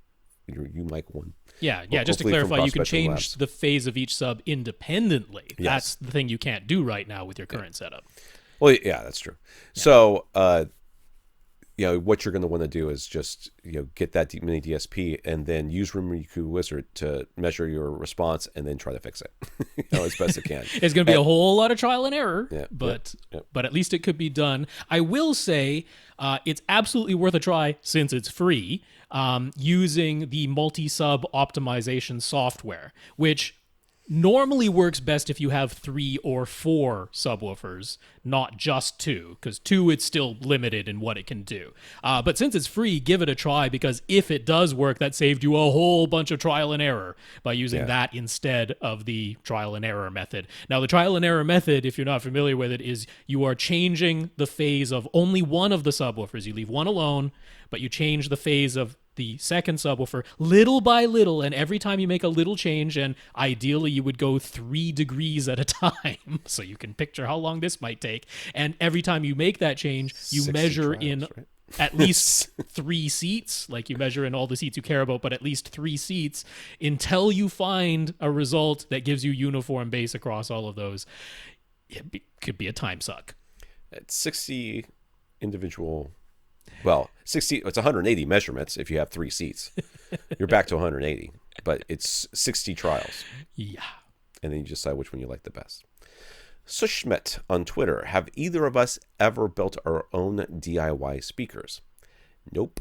your UMic 1. Yeah. Just to clarify, you can change the phase of each sub independently. Yes. That's the thing you can't do right now with your current setup. Well, yeah, that's true. Yeah. So, what you're going to want to do is just get that mini DSP and then use Room EQ Wizard to measure your response and then try to fix it as best it can. It's going to be a whole lot of trial and error, but at least it could be done. I will say it's absolutely worth a try since it's free using the multi-sub optimization software, which normally works best if you have 3 or 4 subwoofers, not just 2, because 2 it's still limited in what it can do. But since it's free, give it a try, because if it does work, that saved you a whole bunch of trial and error by using that instead of the trial and error method. Now, the trial and error method, if you're not familiar with it, is you are changing the phase of only one of the subwoofers. You leave one alone, but you change the phase of the second subwoofer little by little, and every time you make a little change, and ideally you would go 3 degrees at a time, so you can picture how long this might take, and every time you make that change, you measure trials, in at least 3 seats, like you measure in all the seats you care about, but at least 3 seats, until you find a result that gives you uniform bass across all of those. It could be a time suck. At 60 individual... Well, 60. It's 180 measurements if you have 3 seats. You're back to 180, but it's 60 trials. Yeah. And then you decide which one you like the best. Sushmet on Twitter, have either of us ever built our own DIY speakers? Nope.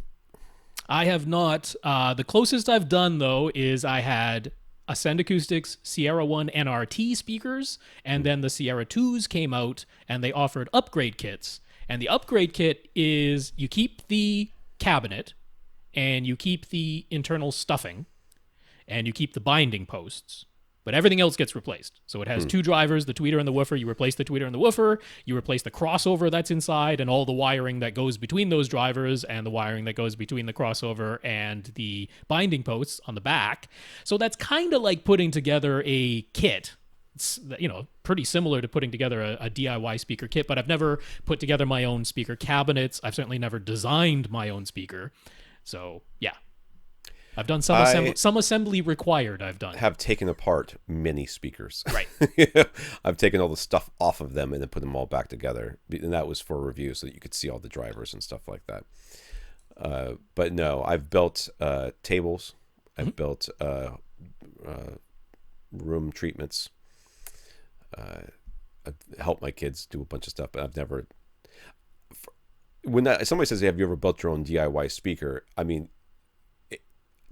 I have not. The closest I've done, though, is I had Ascend Acoustics Sierra 1 NRT speakers, and then the Sierra 2s came out, and they offered upgrade kits. And the upgrade kit is you keep the cabinet and you keep the internal stuffing and you keep the binding posts, but everything else gets replaced. So it has 2 drivers, the tweeter and the woofer. You replace the tweeter and the woofer. You replace the crossover that's inside and all the wiring that goes between those drivers and the wiring that goes between the crossover and the binding posts on the back. So that's kind of like putting together a kit. It's, pretty similar to putting together a DIY speaker kit, but I've never put together my own speaker cabinets. I've certainly never designed my own speaker. So, yeah. I've done some assembly required. Have taken apart many speakers. Right. I've taken all the stuff off of them and then put them all back together, and that was for review so that you could see all the drivers and stuff like that. But no, I've built tables. I've built room treatments. I've helped my kids do a bunch of stuff, but I've never. When somebody says, "Have you ever built your own DIY speaker?" I mean,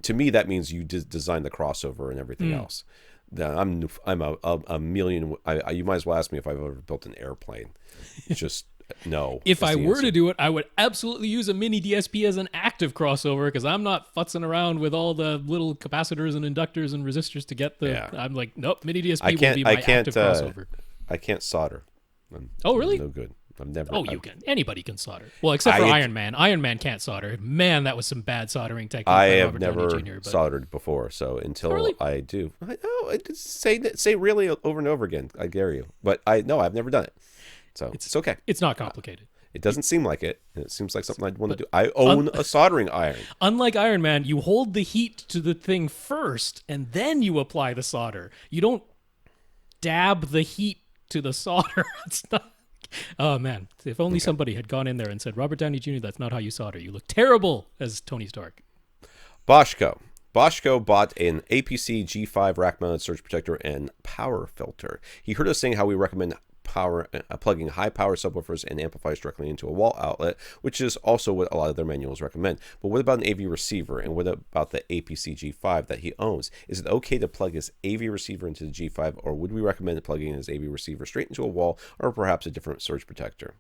to me, that means you design the crossover and everything else. I'm a million. You might as well ask me if I've ever built an airplane. Just no. If I were to do it, I would absolutely use a mini DSP as an active crossover because I'm not futzing around with all the little capacitors and inductors and resistors to get the. Yeah. I'm like, nope, mini DSP will be my active crossover. I can't solder. Oh, really? No good. I've never. Oh, you can. Anybody can solder. Well, except for Iron Man. Iron Man can't solder. Man, that was some bad soldering technique. I have never soldered before, so until I do, say really over and over again. I dare you, but I've never done it. So it's okay. It's not complicated. It doesn't seem like it, and it seems like something I'd want to do. I own a soldering iron. Unlike Iron Man, you hold the heat to the thing first, and then you apply the solder. You don't dab the heat to the solder. It's not. Oh, man. If only somebody had gone in there and said, Robert Downey Jr., that's not how you solder. You look terrible as Tony Stark. Boschko bought an APC G5 rack-mounted surge protector and power filter. He heard us saying how we recommend plugging high-power subwoofers and amplifiers directly into a wall outlet, which is also what a lot of their manuals recommend. But what about an AV receiver, and what about the APC G5 that he owns? Is it okay to plug his AV receiver into the G5, or would we recommend plugging his AV receiver straight into a wall, or perhaps a different surge protector?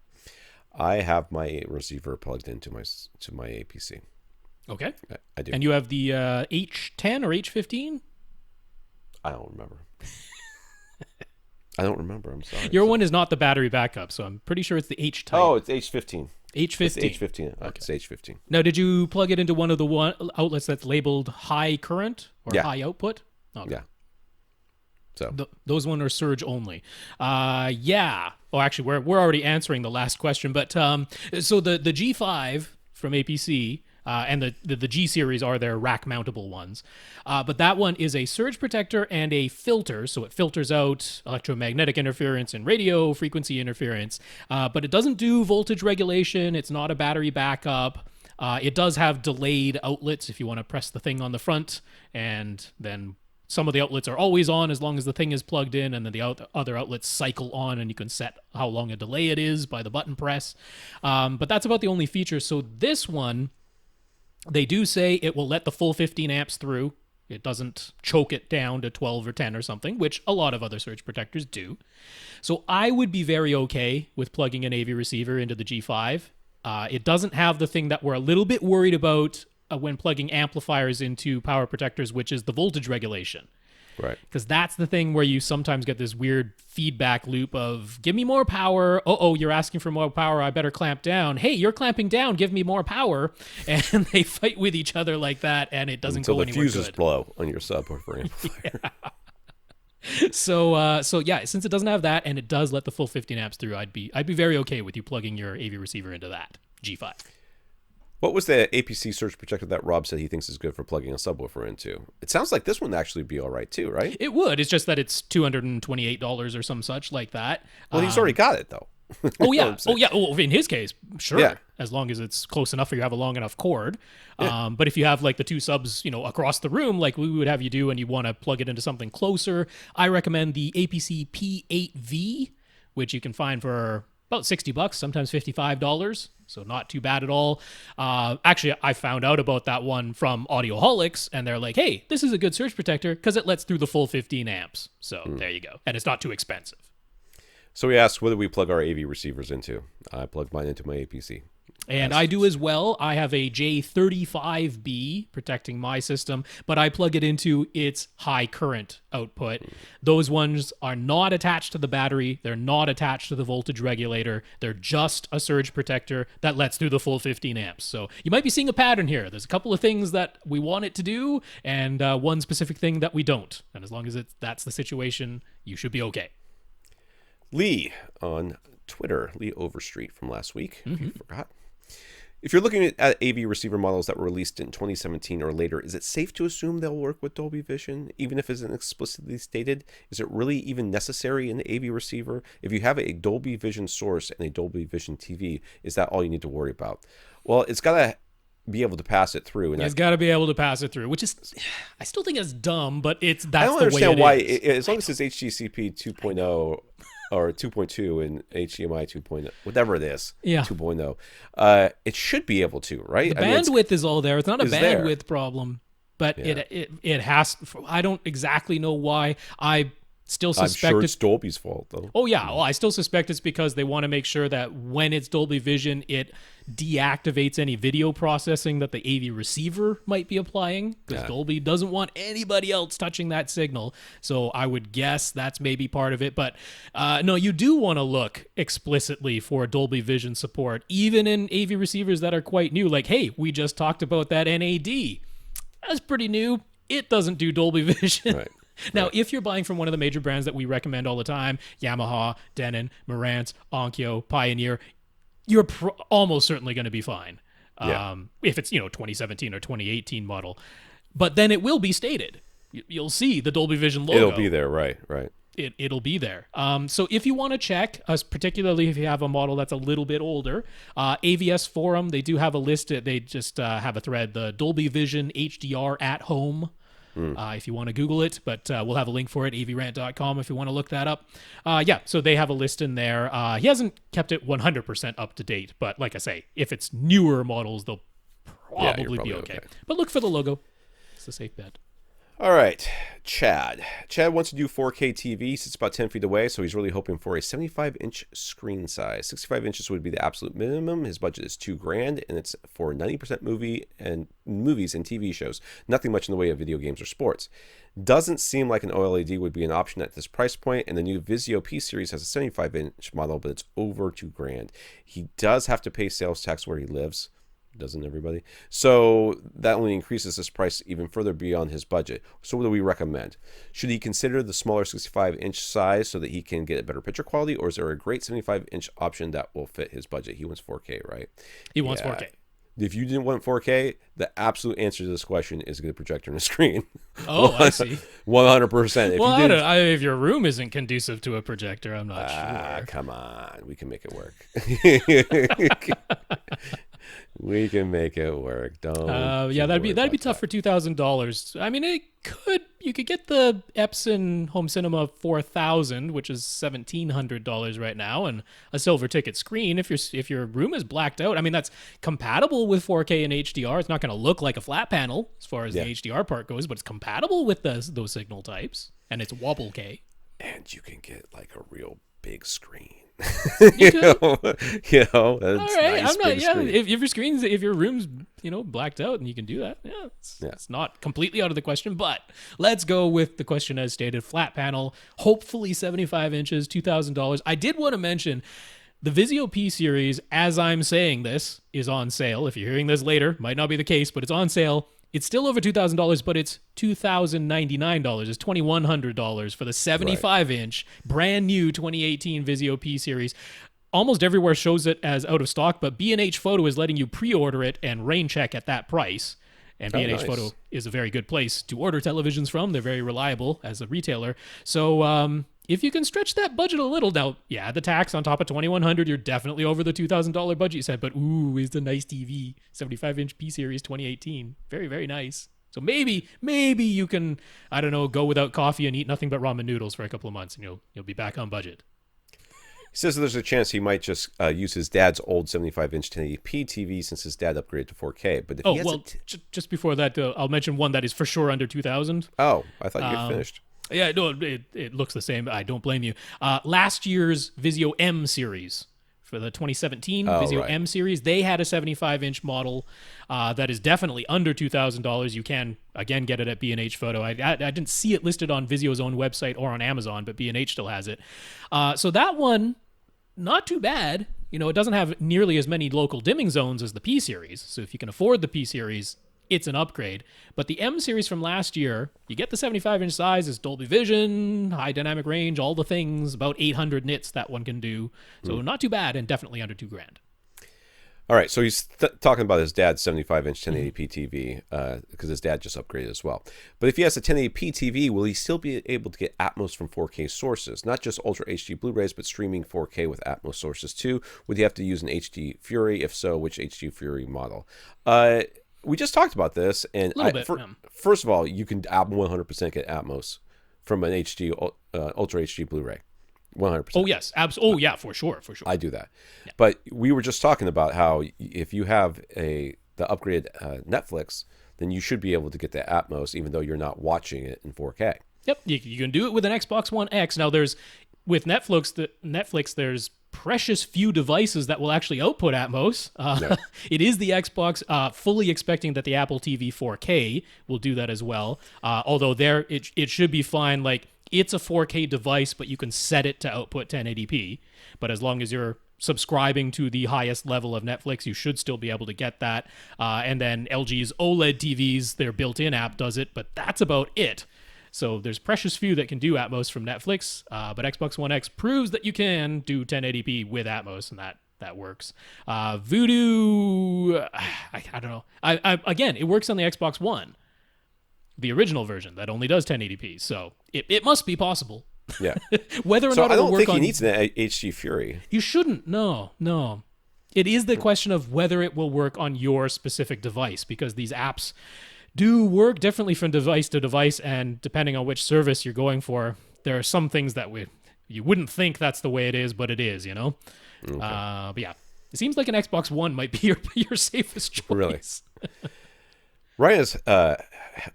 I have my receiver plugged into my APC. Okay. I do. And you have the H10 or H15? I don't remember. I'm sorry. Your one is not the battery backup, so I'm pretty sure it's the H type. Oh, it's H15. H15. It's H15. Okay. It's H15. Now, did you plug it into one of the outlets that's labeled high current or high output? Okay. Yeah. So those ones are surge only. Yeah. Oh, actually, we're already answering the last question, but so the G5 from APC. And the G series are their rack mountable ones. But that one is a surge protector and a filter. So it filters out electromagnetic interference and radio frequency interference. But it doesn't do voltage regulation. It's not a battery backup. It does have delayed outlets if you want to press the thing on the front. And then some of the outlets are always on as long as the thing is plugged in. And then the other outlets cycle on, and you can set how long a delay it is by the button press. But that's about the only feature. So this one, they do say it will let the full 15 amps through. It doesn't choke it down to 12 or 10 or something, which a lot of other surge protectors do. So I would be very okay with plugging an AV receiver into the G5. It doesn't have the thing that we're a little bit worried about when plugging amplifiers into power protectors, which is the voltage regulation. Right. Because that's the thing where you sometimes get this weird feedback loop of, give me more power. Oh, you're asking for more power. I better clamp down. Hey, you're clamping down. Give me more power. And they fight with each other like that, and it doesn't go anywhere good. Until the fuses blow on your subwoofer amplifier. Yeah. So yeah, since it doesn't have that, and it does let the full 15 amps through, I'd be very okay with you plugging your AV receiver into that G5. What was the APC surge protector that Rob said he thinks is good for plugging a subwoofer into? It sounds like this one would actually be all right too, right? It would. It's just that it's $228 or some such like that. Well, he's already got it though. Oh yeah. Well, in his case, sure. Yeah. As long as it's close enough or you have a long enough cord. Yeah. But if you have like the two subs, across the room, like we would have you do, and you want to plug it into something closer, I recommend the APC P8V, which you can find for about $60, sometimes $55. So not too bad at all. Actually, I found out about that one from Audioholics, and they're like, hey, this is a good surge protector because it lets through the full 15 amps. So there you go. And it's not too expensive. So we asked, what do we plug our AV receivers into? I plugged mine into my APC. And I do as well. I have a J35B protecting my system, but I plug it into its high current output. Those ones are not attached to the battery. They're not attached to the voltage regulator. They're just a surge protector that lets through the full 15 amps. So you might be seeing a pattern here. There's a couple of things that we want it to do, and one specific thing that we don't. And as long as that's the situation, you should be okay. Lee on Twitter, Lee Overstreet from last week, if you forgot. If you're looking at AV receiver models that were released in 2017 or later, is it safe to assume they'll work with Dolby Vision, even if it isn't explicitly stated? Is it really even necessary in the AV receiver? If you have a Dolby Vision source and a Dolby Vision TV, is that all you need to worry about? Well, it's got to be able to pass it through. And it's got to be able to pass it through, which is, I still think it's dumb, but that's the way it is. I don't understand why, as long as it's HDCP 2.0 or 2.2 and HDMI 2.0, whatever it is, 2.0, it should be able to, right? The bandwidth is all there. It's not a bandwidth problem, but it has. I don't exactly know why. I still suspect I'm sure it's Dolby's fault, though. Oh, yeah. Well, I still suspect it's because they want to make sure that when it's Dolby Vision, it deactivates any video processing that the AV receiver might be applying, because Dolby doesn't want anybody else touching that signal. So I would guess that's maybe part of it. But no, you do want to look explicitly for Dolby Vision support, even in AV receivers that are quite new. Like, hey, we just talked about that NAD. That's pretty new. It doesn't do Dolby Vision. Right. Now, if you're buying from one of the major brands that we recommend all the time, Yamaha, Denon, Marantz, Onkyo, Pioneer, you're almost certainly going to be fine. If it's, 2017 or 2018 model. But then it will be stated. You'll see the Dolby Vision logo. It'll be there, right. It'll be there. So if you want to check, particularly if you have a model that's a little bit older, AVS Forum, they do have a list. They just have a thread, the Dolby Vision HDR at home. If you want to Google it, but we'll have a link for it, avrant.com, if you want to look that up. So they have a list in there. He hasn't kept it 100% up to date, but like I say, if it's newer models, they'll probably be okay. But look for the logo. It's a safe bet. All right, Chad. Chad wants to do 4K TV. Sits about 10 feet away, so he's really hoping for a 75-inch screen size. 65 inches would be the absolute minimum. His budget is $2,000, and it's for 90% movies and TV shows. Nothing much in the way of video games or sports. Doesn't seem like an OLED would be an option at this price point, and the new Vizio P series has a 75-inch model, but it's over $2,000. He does have to pay sales tax where he lives. Doesn't everybody? So that only increases his price even further beyond his budget. So what do we recommend? Should he consider the smaller 65-inch size so that he can get a better picture quality, or is there a great 75-inch option that will fit his budget? He wants 4K, right? He wants 4K. If you didn't want 4K, the absolute answer to this question is a good projector and a screen. Oh, I see. 100%. Well, if your room isn't conducive to a projector, I'm not sure. Come on. We can make it work. We can make it work. That'd be tough for $2,000. I mean, you could get the Epson Home Cinema 4000, which is $1,700 right now, and a silver ticket screen. If your room is blacked out, I mean, that's compatible with 4K and HDR. It's not going to look like a flat panel as far as the HDR part goes, but it's compatible with those signal types, and it's wobble K. And you can get like a real big screen. You could. All right. Nice, if your room's blacked out and you can do that, it's not completely out of the question. But let's go with the question as stated: flat panel, hopefully 75 inches, $2,000. I did want to mention the Vizio P series. As I'm saying this, is on sale. If you're hearing this later, might not be the case, but it's on sale. It's still over $2,000, but it's $2,099. It's $2,100 for the 75-inch, brand new 2018 Vizio P series. Almost everywhere shows it as out of stock, but B&H Photo is letting you pre-order it and rain check at that price. And B&H Photo is a very good place to order televisions from. They're very reliable as a retailer. So if you can stretch that budget a little, now, the tax on top of $2,100, you're definitely over the $2,000 budget you said, but it's a nice TV, 75-inch P Series 2018. Very, very nice. So maybe you can, I don't know, go without coffee and eat nothing but ramen noodles for a couple of months, and you'll be back on budget. He says there's a chance he might just use his dad's old 75-inch 1080p TV since his dad upgraded to 4K. But if just before that, I'll mention one that is for sure under $2,000. Oh, I thought you had finished. Yeah, no, it looks the same. I don't blame you. Last year's Vizio M series, for the 2017 Vizio M series, they had a 75-inch model that is definitely under $2,000. You can, again, get it at B&H Photo. I didn't see it listed on Vizio's own website or on Amazon, but B&H still has it. So that one, not too bad. It doesn't have nearly as many local dimming zones as the P series. So if you can afford the P series, it's an upgrade. But the M series from last year, you get the 75-inch size, is Dolby Vision, high dynamic range, all the things, about 800 nits that one can do. So not too bad, and definitely under $2,000. All right, so he's talking about his dad's 75-inch 1080p TV because his dad just upgraded as well. But if he has a 1080p TV, will he still be able to get Atmos from 4K sources? Not just Ultra HD Blu-rays, but streaming 4K with Atmos sources too? Would he have to use an HD Fury? If so, which HD Fury model? We just talked about this, and first of all, you can 100% get Atmos from an HD Ultra HD Blu-ray. 100%. Oh, yes. Oh, yeah, for sure. I do that. Yeah. But we were just talking about how if you have the upgraded Netflix, then you should be able to get the Atmos even though you're not watching it in 4K. Yep, you can do it with an Xbox One X. Now, with Netflix, there's precious few devices that will actually output Atmos. It is the Xbox, fully expecting that the Apple TV 4K will do that as well. Although it should be fine. Like, it's a 4K device, but you can set it to output 1080p. But as long as you're subscribing to the highest level of Netflix, you should still be able to get that. And then LG's OLED TVs, their built-in app does it, but that's about it. So there's precious few that can do Atmos from Netflix, but Xbox One X proves that you can do 1080p with Atmos, and that works. Voodoo, I don't know. Again, it works on the Xbox One, the original version that only does 1080p. So it must be possible. Yeah. Whether or not it will work I don't think he needs an HD Fury. You shouldn't. No. It is the question of whether it will work on your specific device, because these apps do work differently from device to device, and depending on which service you're going for, there are some things that you wouldn't think that's the way it is, but it is, you know? Okay. But yeah, it seems like an Xbox One might be your safest choice. Really? Ryan's,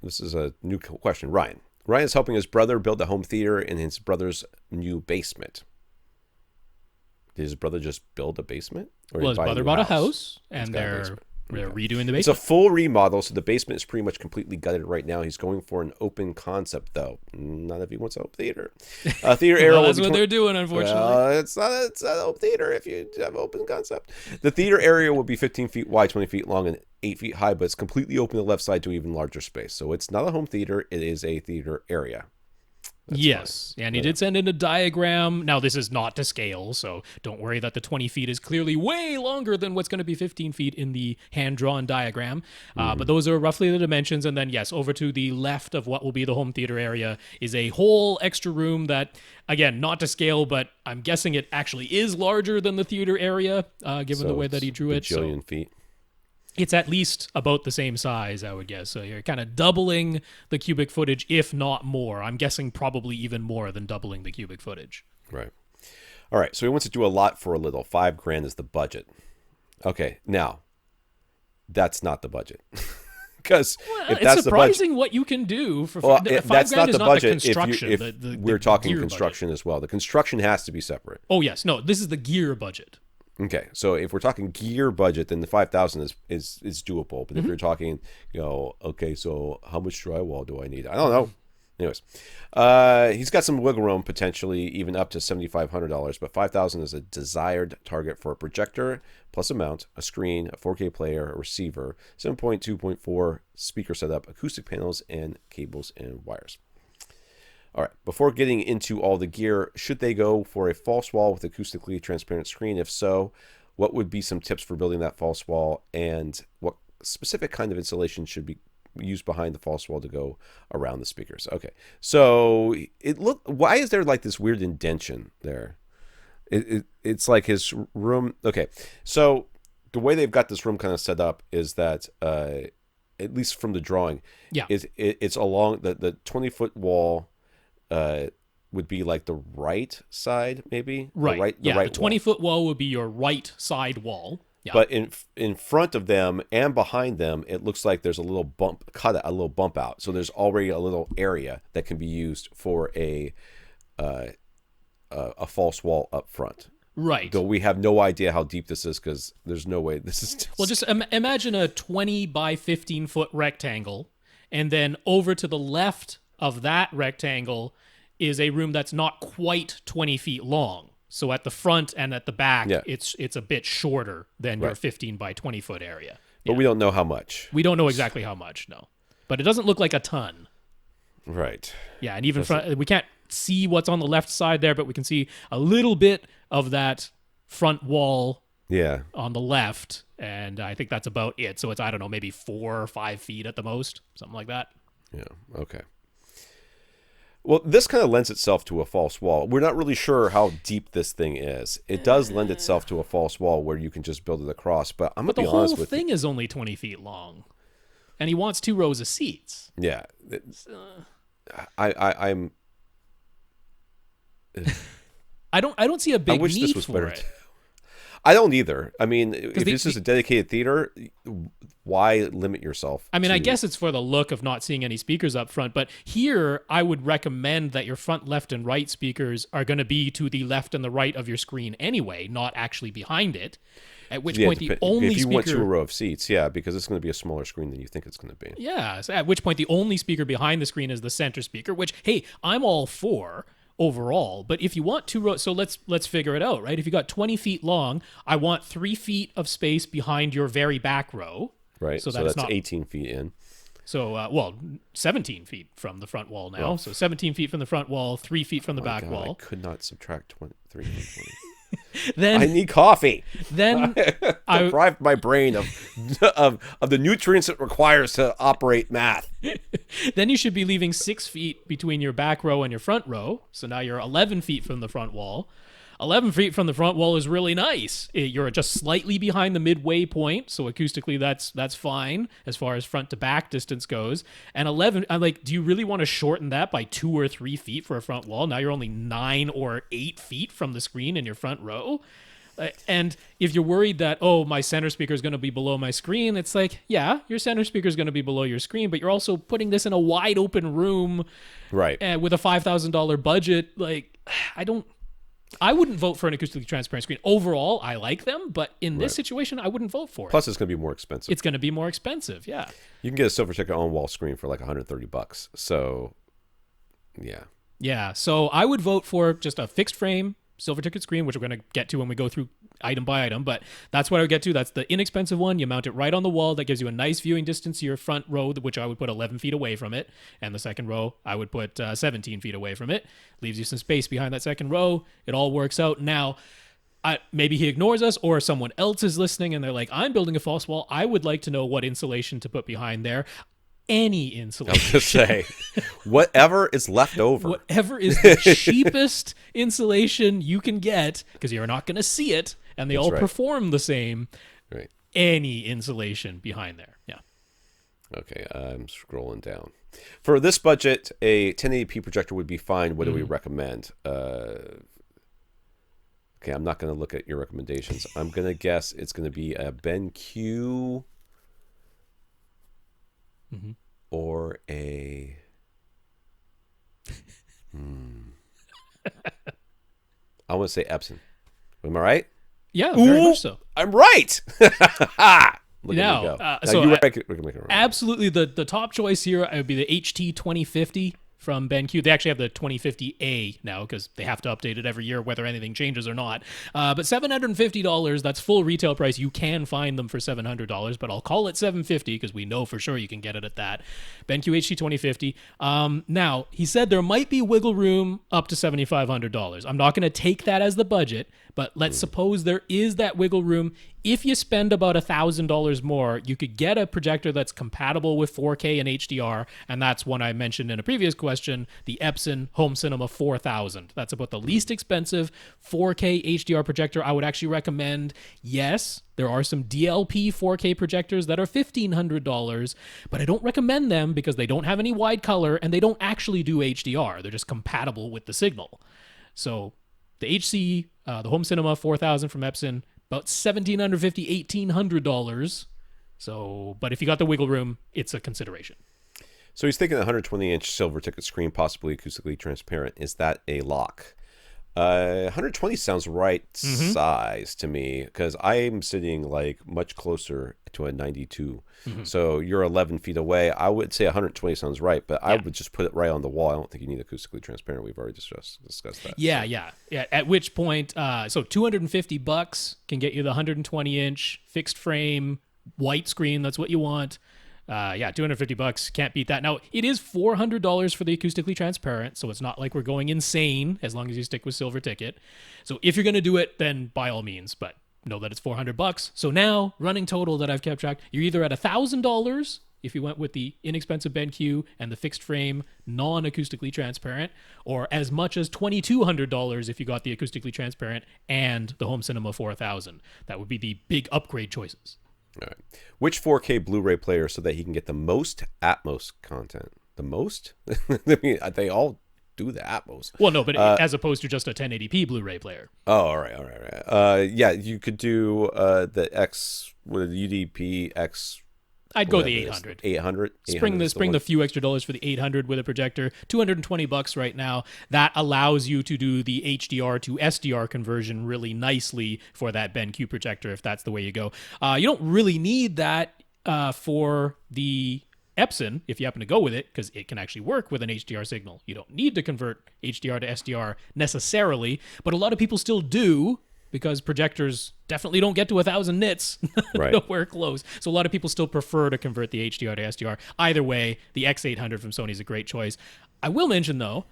this is a new question. Ryan is helping his brother build a home theater in his brother's new basement. Did his brother just build a basement? Well, his brother bought a house, and they're redoing the basement. It's a full remodel, so the basement is pretty much completely gutted right now. He's going for an open concept, though. Not if he wants a home theater. Theater area. Well, that's what they're doing, unfortunately. It's not a home theater if you have open concept. The theater area will be 15 feet wide, 20 feet long, and 8 feet high, but it's completely open to the left side to even larger space. So it's not a home theater. It is a theater area. That's yes, fine. And he did send in a diagram. Now, this is not to scale, so don't worry that the 20 feet is clearly way longer than what's going to be 15 feet in the hand-drawn diagram. But those are roughly the dimensions. And then, yes, over to the left of what will be the home theater area is a whole extra room that, again, not to scale, but I'm guessing it actually is larger than the theater area, given the way that he drew it. Bajillion feet. It's at least about the same size, I would guess. So you're kind of doubling the cubic footage, if not more. I'm guessing probably even more than doubling the cubic footage. Right. All right. So he wants to do a lot for a little. $5,000 is the budget. Okay. Now, that's not the budget. Because it's surprising what you can do for $5,000. That's not the budget. The construction, if we're talking construction budget as well, the construction has to be separate. Oh yes, no, this is the gear budget. Okay, so if we're talking gear budget, then the $5,000 is doable. But if you're talking, okay, so how much drywall do I need? I don't know. Anyways, he's got some wiggle room, potentially even up to $7,500, but $5,000 is a desired target for a projector plus a mount, a screen, a 4K player, a receiver, 7.2.4 speaker setup, acoustic panels, and cables and wires. All right, before getting into all the gear, should they go for a false wall with acoustically transparent screen? If so, what would be some tips for building that false wall, and what specific kind of insulation should be used behind the false wall to go around the speakers? Okay, so why is there like this weird indention there? It's like his room. Okay, so the way they've got this room kind of set up is that, at least from the drawing, it's along the 20-foot wall. Would be like the right side, maybe? Right. The 20-foot wall would be your right side wall. Yeah. But in front of them and behind them, it looks like there's a little bump out. So there's already a little area that can be used for a false wall up front. Right. Though we have no idea how deep this is, because there's no way this is. Well, just imagine a 20 by 15 foot rectangle, and then over to the left of that rectangle is a room that's not quite 20 feet long. So at the front and at the back, it's a bit shorter than your 15 by 20 foot area. But we don't know how much. We don't know exactly how much, no. But it doesn't look like a ton. Right. Yeah, and even we can't see what's on the left side there, but we can see a little bit of that front wall on the left. And I think that's about it. So it's, I don't know, maybe 4 or 5 feet at the most, something like that. Yeah, okay. Well, this kind of lends itself to a false wall. We're not really sure how deep this thing is. It does lend itself to a false wall where you can just build it across. But I'm going to be honest with you. But the whole thing is only 20 feet long. And he wants 2 rows of seats. Yeah. I'm... I don't see a big need for it. I don't either. I mean, if this is a dedicated theater, why limit yourself? I mean, I guess it's for the look of not seeing any speakers up front, but here I would recommend that your front left and right speakers are going to be to the left and the right of your screen anyway, not actually behind it. At which point the only speaker... If you want 2 row of seats, yeah, because it's going to be a smaller screen than you think it's going to be. Yeah, so at which point the only speaker behind the screen is the center speaker, which, hey, I'm all for overall. But if you want 2 rows, so let's figure it out, right? If you got 20 feet long, I want 3 feet of space behind your very back row. Right, so that's not 18 feet in. So, 17 feet from the front wall now. So 17 feet from the front wall, 3 feet from the back wall. I could not subtract 3 from 20. Then I need coffee. Then I deprived my brain of the nutrients it requires to operate math. Then you should be leaving 6 feet between your back row and your front row. So now you're 11 feet from the front wall. 11 feet from the front wall is really nice. You're just slightly behind the midway point, so acoustically that's fine as far as front to back distance goes. And 11, I'm like, do you really want to shorten that by 2 or 3 feet for a front wall? Now you're only 9 or 8 feet from the screen in your front row. And if you're worried that, oh, my center speaker is going to be below my screen, it's like, yeah, your center speaker is going to be below your screen, but you're also putting this in a wide open room, right? With a $5,000 budget. Like, I wouldn't vote for an acoustically transparent screen. Overall, I like them, but in this situation, I wouldn't vote for it. Plus, it's going to be more expensive. It's going to be more expensive, yeah. You can get a silver ticket on-wall screen for like $130. So, yeah. Yeah, so I would vote for just a fixed frame silver ticket screen, which we're going to get to when we go through item by item, but that's what I would get to. That's the inexpensive one. You mount it right on the wall. That gives you a nice viewing distance to your front row, which I would put 11 feet away from it. And the second row, I would put 17 feet away from it. Leaves you some space behind that second row. It all works out. Now, maybe he ignores us, or someone else is listening and they're like, I'm building a false wall. I would like to know what insulation to put behind there. Any insulation. I was going to say, whatever is left over. Whatever is the cheapest insulation you can get, because you're not going to see it, and they all perform the same. Right. Any insulation behind there. Yeah. Okay, I'm scrolling down. For this budget, a 1080p projector would be fine. What do we recommend? Okay, I'm not going to look at your recommendations. I'm going to guess it's going to be a BenQ or a... I want to say Epson. Am I right? Yeah, very much so. I'm right. Absolutely, the top choice here would be the HT2050 from BenQ. They actually have the 2050A now because they have to update it every year, whether anything changes or not. But $750, that's full retail price. You can find them for $700, but I'll call it $750 because we know for sure you can get it at that. BenQ HT2050. Now, he said there might be wiggle room up to $7,500. I'm not going to take that as the budget, but let's suppose there is that wiggle room. If you spend about $1,000 more, you could get a projector that's compatible with 4K and HDR, and that's one I mentioned in a previous question, the Epson Home Cinema 4000. That's about the least expensive 4K HDR projector I would actually recommend. Yes, there are some DLP 4K projectors that are $1,500, but I don't recommend them because they don't have any wide color and they don't actually do HDR. They're just compatible with the signal. So the HC, the Home Cinema 4000 from Epson, about $1,750, $1,800. So, but if you got the wiggle room, it's a consideration. So he's thinking a 120-inch silver ticket screen, possibly acoustically transparent. Is that a lock? 120 sounds right size to me because I'm sitting like much closer to a 92. So you're 11 feet away. I would say 120 sounds right, but I would just put it right on the wall. I don't think you need acoustically transparent. We've already discussed that. Yeah. At which point, so $250 can get you the 120-inch fixed frame white screen. That's what you want. $250, can't beat that. Now, it is $400 for the acoustically transparent, so it's not like we're going insane as long as you stick with silver ticket. So if you're going to do it, then by all means, but know that it's $400. So now, running total that I've kept track, you're either at $1,000 if you went with the inexpensive BenQ and the fixed frame, non-acoustically transparent, or as much as $2,200 if you got the acoustically transparent and the Home Cinema 4000. That would be the big upgrade choices. All right. Which 4K Blu-ray player so that he can get the most Atmos content? The most? I mean, they all do the Atmos. Well, no, but as opposed to just a 1080p Blu-ray player. Oh, all right. Yeah, you could do the UDP X. I'd go the 800. 800. Spring the few extra dollars for the 800 with a projector. $220 right now. That allows you to do the HDR to SDR conversion really nicely for that BenQ projector if that's the way you go. You don't really need that for the Epson if you happen to go with it, because it can actually work with an HDR signal. You don't need to convert HDR to SDR necessarily, but a lot of people still do, because projectors definitely don't get to 1,000 nits. Right. Nowhere close. So a lot of people still prefer to convert the HDR to SDR. Either way, the X800 from Sony is a great choice. I will mention, though,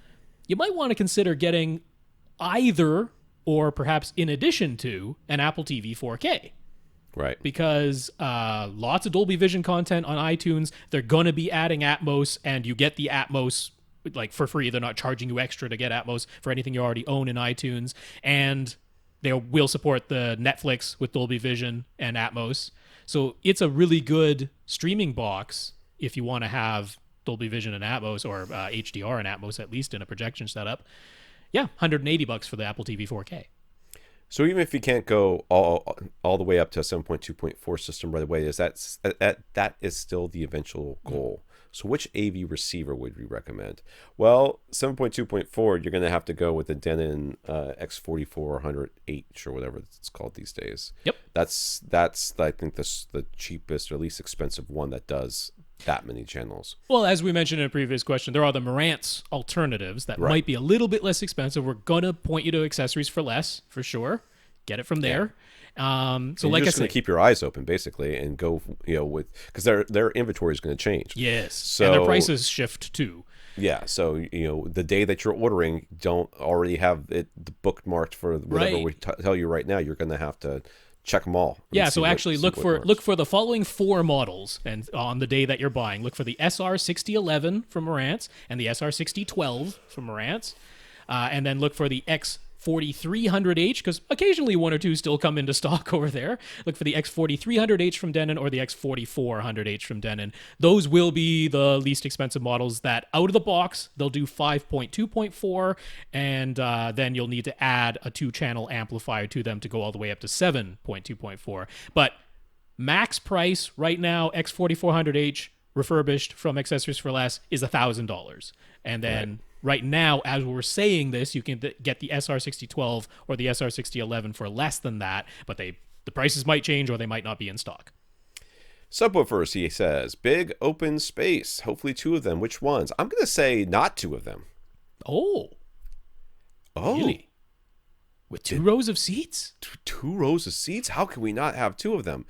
you might want to consider getting either, or perhaps in addition to, an Apple TV 4K. Right. Because lots of Dolby Vision content on iTunes. They're going to be adding Atmos, and you get the Atmos like for free. They're not charging you extra to get Atmos for anything you already own in iTunes. And they will support the Netflix with Dolby Vision and Atmos. So it's a really good streaming box if you want to have Dolby Vision and Atmos, or HDR and Atmos at least in a projection setup. Yeah, $180 for the Apple TV 4K. So even if you can't go all the way up to a 7.2.4 system right away, that is still the eventual goal. So which AV receiver would we recommend? Well, 7.2.4, you're going to have to go with the Denon X4400H or whatever it's called these days. Yep. That's I think the cheapest or least expensive one that does that many channels. Well, as we mentioned in a previous question, there are the Marantz alternatives that might be a little bit less expensive. We're going to point you to accessories for less, for sure. Get it from there. So and like you're I just going said, to keep your eyes open basically and go, with, because their inventory is going to change. Yes. So, and their prices shift too. Yeah. So, the day that you're ordering, don't already have it bookmarked for whatever we tell you right now. You're going to have to check them all. Yeah, so actually look for the following 4 models, and on the day that you're buying, look for the SR6011 from Marantz and the SR6012 from Marantz, and then look for the X4300H, because occasionally one or two still come into stock over there. Look for the X4300H from Denon or the X4400H from Denon. Those will be the least expensive models that out of the box, they'll do 5.2.4, and then you'll need to add a 2-channel amplifier to them to go all the way up to 7.2.4. But max price right now, X4400H refurbished from Accessories for Less is $1,000. And then right now, as we're saying this, you can get the SR6012 or the SR6011 for less than that, but the prices might change or they might not be in stock. Subwoofers, he says, big open space. Hopefully 2 of them. Which ones? I'm going to say not 2 of them. Oh. Really? With 2 rows of seats? 2 rows of seats? How can we not have 2 of them?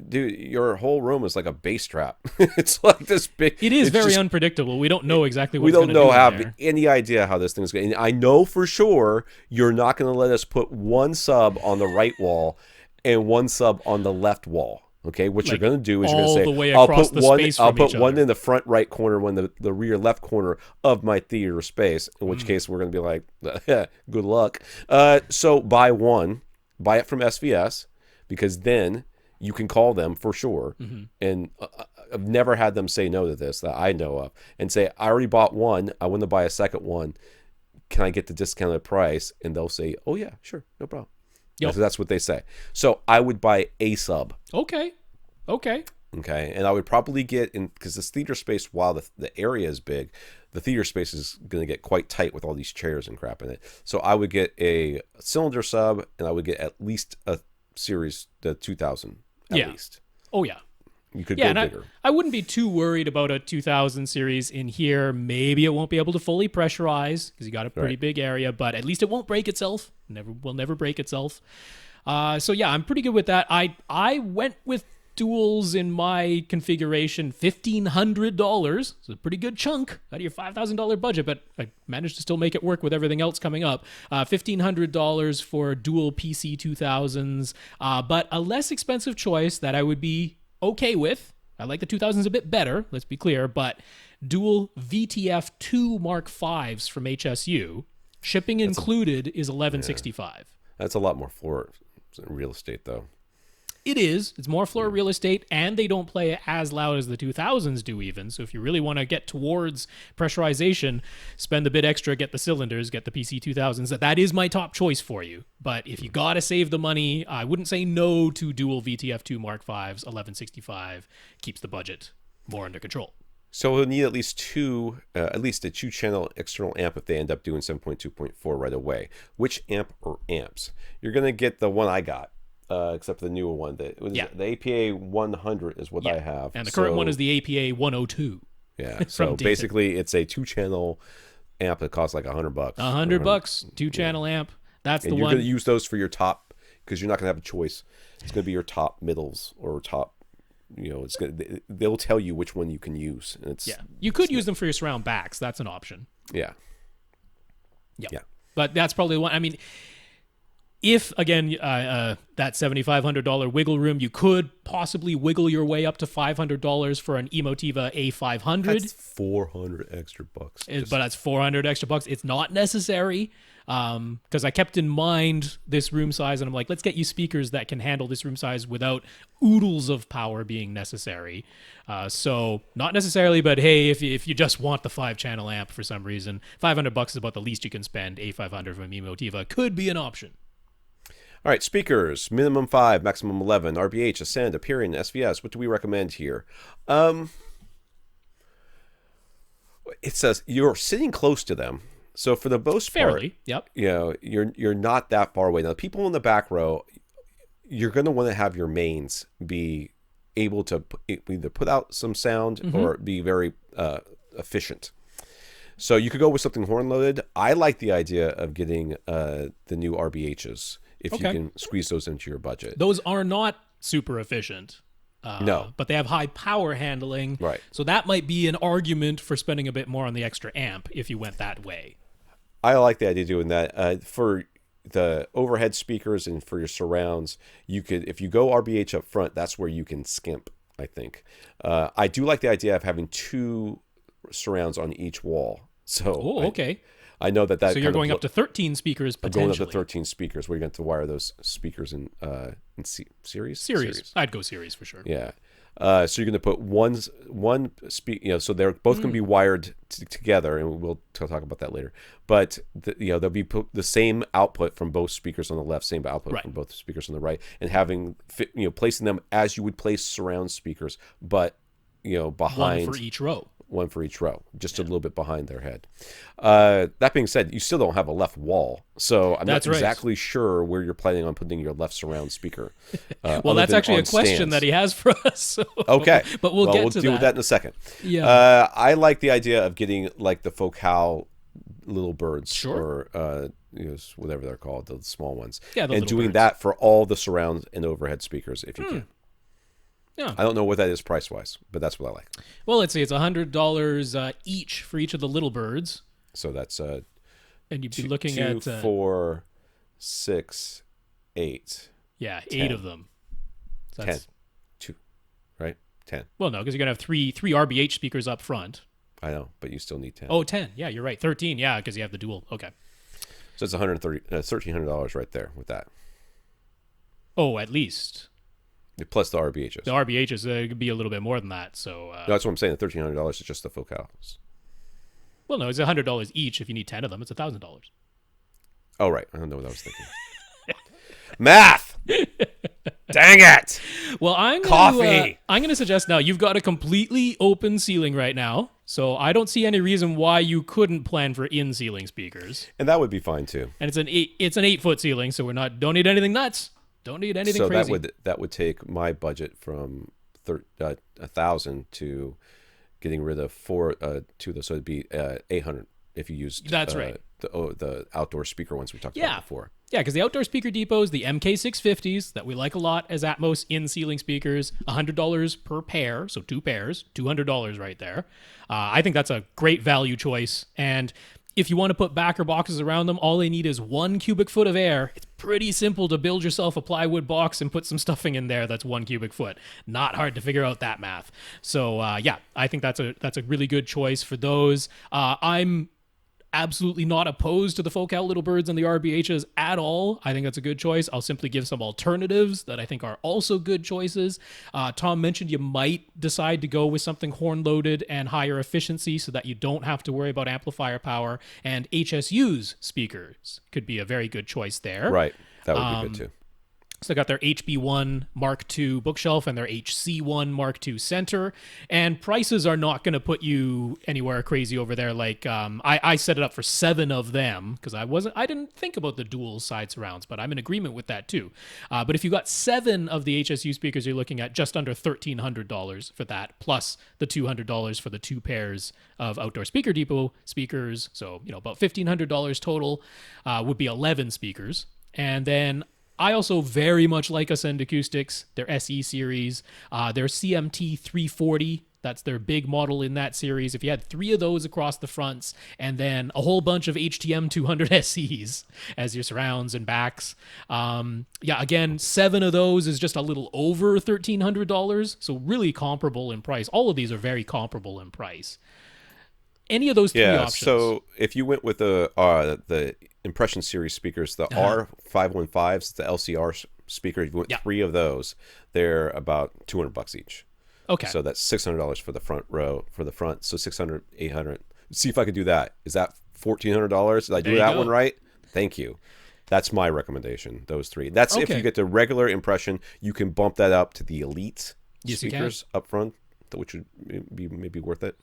Dude, your whole room is like a bass trap. It's like this big. It is very unpredictable. We don't know exactly what's going to do. We don't have any idea how this thing's going. And I know for sure you're not going to let us put 1 sub on the right wall and 1 sub on the left wall. Okay, what you're going to do is you're going to say, I'll put one in the front right corner, one in the rear left corner of my theater space, in which case we're going to be like, good luck. So buy it from SVS, because then you can call them for sure. Mm-hmm. And I've never had them say no to this that I know of, and say, I already bought 1. I want to buy a second one. Can I get the discounted price? And they'll say, oh yeah, sure, no problem. Yep. That's what they say. So I would buy a sub. Okay. And I would probably get in, because this theater space, while the area is big, the theater space is going to get quite tight with all these chairs and crap in it. So I would get a cylinder sub, and I would get at least a series, the 2000 at least. Oh yeah. You could go bigger. I wouldn't be too worried about a 2000 series in here. Maybe it won't be able to fully pressurize because you got a pretty big area, but at least it won't break itself. Will never break itself. So yeah, I'm pretty good with that. I went with duals in my configuration, $1,500. It's a pretty good chunk out of your $5,000 budget, but I managed to still make it work with everything else coming up. $1,500 for dual PC-2000s, but a less expensive choice that I would be okay with. I like the 2000s a bit better, let's be clear, but dual VTF-2 Mark Vs from HSU, shipping included, is $1,165. That's a lot more floor real estate, though. It is. It's more floor real estate, and they don't play as loud as the 2000s do even. So if you really want to get towards pressurization, spend a bit extra, get the cylinders, get the PC-2000s. That is my top choice for you. But if you got to save the money, I wouldn't say no to dual VTF-2 Mark Vs. $1,165 keeps the budget more under control. So we'll need at least at least a 2-channel external amp if they end up doing 7.2.4 right away. Which amp or amps? You're going to get the one I got, except for the newer one. The APA100 is what I have. And the current one is the APA102. Yeah, so basically it's a 2-channel amp that costs like $100. $100, 2-channel amp. That's the one. You're going to use those for your top, because you're not going to have a choice. It's going to be your top middles or top. They'll tell you which one you can use. And you could use them for your surround backs. That's an option. Yeah. But that's probably the one. I mean, if again that $7,500 wiggle room, you could possibly wiggle your way up to $500 for an Emotiva A-500. That's $400 extra bucks. But that's $400 extra bucks. It's not necessary. Because I kept in mind this room size, and I'm like, let's get you speakers that can handle this room size without oodles of power being necessary. So not necessarily, but hey, if you just want the 5-channel amp for some reason, $500 is about the least you can spend. A500 from Emotiva could be an option. All right, speakers, minimum 5, maximum 11, RBH, Ascend, Aperion, SVS. What do we recommend here? It says you're sitting close to them. So for the most part, you're not that far away. Now, people in the back row, you're going to want to have your mains be able to either put out some sound or be very efficient. So you could go with something horn loaded. I like the idea of getting the new RBHs if you can squeeze those into your budget. Those are not super efficient. No. But they have high power handling. Right. So that might be an argument for spending a bit more on the extra amp if you went that way. I like the idea of doing that. For the overhead speakers and for your surrounds, you could, if you go RBH up front, that's where you can skimp, I think. I do like the idea of having 2 surrounds on each wall. So I know that. So you're going up to 13 speakers potentially. I'm going up to 13 speakers where you're going to wire those speakers in series? Series. I'd go series for sure. Yeah. So you're going to put one so they're both going to be wired together, and we'll talk about that later. But there'll be the same output from both speakers on the left, same output from both speakers on the right, and having placing them as you would place surround speakers, but behind one for each row, just a little bit behind their head. That being said, you still don't have a left wall, so I'm not exactly sure where you're planning on putting your left surround speaker. Well, that's actually a question that he has for us. So. Okay, but we'll deal with that in a second. Yeah, I like the idea of getting like the Focal little birds, or whatever they're called, the small ones, and doing that for all the surround and overhead speakers if you can. Yeah. I don't know what that is price-wise, but that's what I like. Well, let's see. It's $100 each for each of the little birds. So that's and you'd be looking at 2, 4, 6, 8. Yeah, 10. 8 of them. So that's 10. 2, right? 10. Well, no, because you're gonna have three RBH speakers up front. I know, but you still need 10. Oh, 10. Yeah, you're right. 13. Yeah, because you have the dual. Okay. So it's $1,300 right there with that. Oh, at least. Plus the RBHs. The RBHs could be a little bit more than that. So no, that's what I'm saying. The $1,300 is just the Focals. Well, no, it's $100 each. If you need 10 of them, it's $1,000. Oh, right. I don't know what I was thinking. Math. Dang it. Well, I'm going to suggest now you've got a completely open ceiling right now, so I don't see any reason why you couldn't plan for in-ceiling speakers. And that would be fine too. And it's an 8-foot ceiling, so don't need anything nuts. Don't need anything crazy. So that would take my budget from $1,000 to getting rid of 2 of those. So it'd be $800 if you used that's right. the outdoor speaker ones we talked about before. Yeah, because the Outdoor Speaker Depots, the MK650s that we like a lot as Atmos in-ceiling speakers, $100 per pair, so 2 pairs, $200 right there. I think that's a great value choice. And if you want to put backer boxes around them, all they need is 1 cubic foot of air. It's pretty simple to build yourself a plywood box and put some stuffing in there that's 1 cubic foot. Not hard to figure out that math. So yeah, I think that's a really good choice for those. I'm absolutely not opposed to the Focal Little Birds and the RBHs at all. I think that's a good choice. I'll simply give some alternatives that I think are also good choices. Tom mentioned you might decide to go with something horn-loaded and higher efficiency so that you don't have to worry about amplifier power, and HSU's speakers could be a very good choice there. Right. That would be good too. So they got their HB1 Mark II bookshelf and their HC1 Mark II center, and prices are not going to put you anywhere crazy over there. Like I set it up for 7 of them because I didn't think about the dual side surrounds, but I'm in agreement with that too. But if you got 7 of the HSU speakers, you're looking at just under $1,300 for that, plus the $200 for the 2 pairs of Outdoor Speaker Depot speakers. So about $1,500 total would be 11 speakers, and then I also very much like Ascend Acoustics, their SE series, their CMT 340. That's their big model in that series. If you had 3 of those across the fronts and then a whole bunch of HTM 200 SEs as your surrounds and backs. Yeah, again, 7 of those is just a little over $1,300. So really comparable in price. All of these are very comparable in price. Any of those 3 options. So if you went with the Impression Series speakers, the R515s, the LCR speaker, if you went 3 of those, they're about $200 each. Okay. So that's $600 for the front row, for the front. So $600, $800. See if I could do that. Is that $1,400? Did I do that one right? Thank you. That's my recommendation, those 3. That's if you get the regular Impression, you can bump that up to the Elite speakers up front, which would be maybe worth it.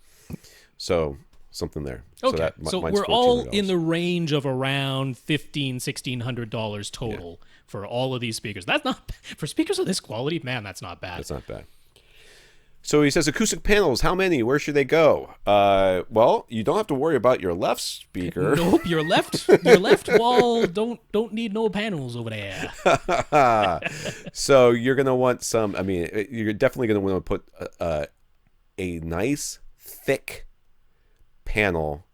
So something there. Okay. So we're all in the range of around $1,500, $1,600 total for all of these speakers. That's not, for speakers of this quality, man, that's not bad. That's not bad. So he says, acoustic panels, how many? Where should they go? Well, you don't have to worry about your left speaker. Nope, your left wall don't need no panels over there. So you're going to want some, you're definitely going to want to put a nice, thick panel,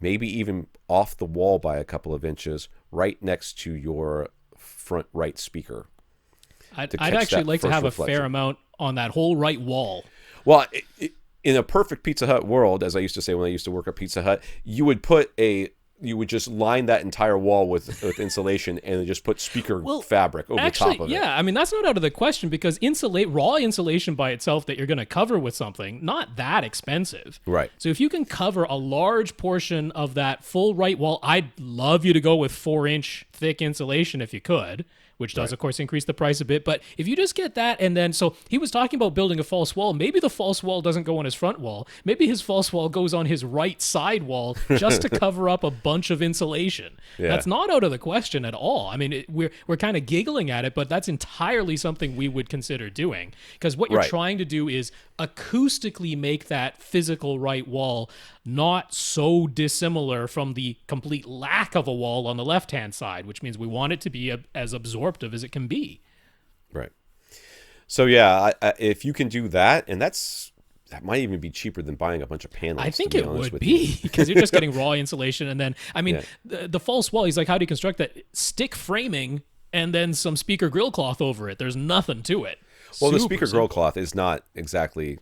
maybe even off the wall by a couple of inches, right next to your front right speaker. I'd actually like to have a fair amount on that whole right wall. Well, in a perfect Pizza Hut world, as I used to say when I used to work at Pizza Hut, you would just line that entire wall with insulation and just put speaker fabric over top of it. Yeah, that's not out of the question because raw insulation by itself that you're going to cover with something, not that expensive. Right. So if you can cover a large portion of that full right wall, I'd love you to go with 4-inch thick insulation if you could, which does, of course, increase the price a bit. But if you just get that, and then, so he was talking about building a false wall. Maybe the false wall doesn't go on his front wall. Maybe his false wall goes on his right side wall just to cover up a bunch of insulation. Yeah. That's not out of the question at all. We're kind of giggling at it, but that's entirely something we would consider doing. Because what you're trying to do is acoustically make that physical right wall not so dissimilar from the complete lack of a wall on the left-hand side, which means we want it to be as absorptive as it can be. Right. So yeah, if you can do that, and that might even be cheaper than buying a bunch of panels. I think it would be because you're just getting raw insulation, and then the false wall. He's like, how do you construct that? Stick framing and then some speaker grill cloth over it. There's nothing to it. Well, the speaker grill cloth is not exactly.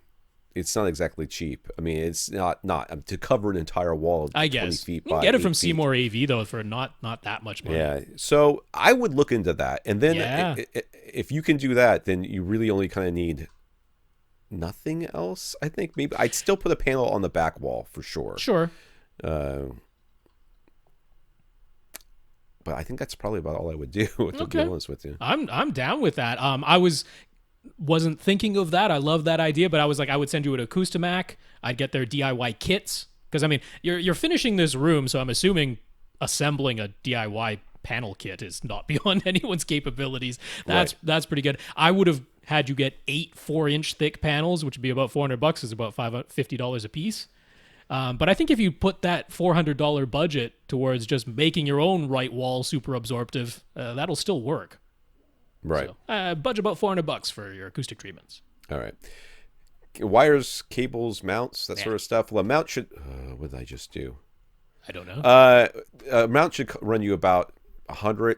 It's not exactly cheap. It's not to cover an entire wall. I guess 20 feet you can get it from Seymour AV though for not that much money. Yeah. So I would look into that, and then if you can do that, then you really only kind of need nothing else. I think maybe I'd still put a panel on the back wall for sure. Sure. But I think that's probably about all I would do. To be honest with you, I'm down with that. I wasn't thinking of that. I love that idea, but I was like, I would send you an Acoustimac. I'd get their DIY kits because you're finishing this room, so I'm assuming assembling a DIY panel kit is not beyond anyone's capabilities. That's pretty good. I would have had you get 8 4-inch thick panels, which would be about $400. Is about $50 a piece. But I think if you put that $400 budget towards just making your own right wall super absorptive, that'll still work. Right. So, budget about $400 for your acoustic treatments. All right. Wires, cables, mounts, that sort of stuff. Well, a mount should... what did I just do? I don't know. A mount should run you about $100.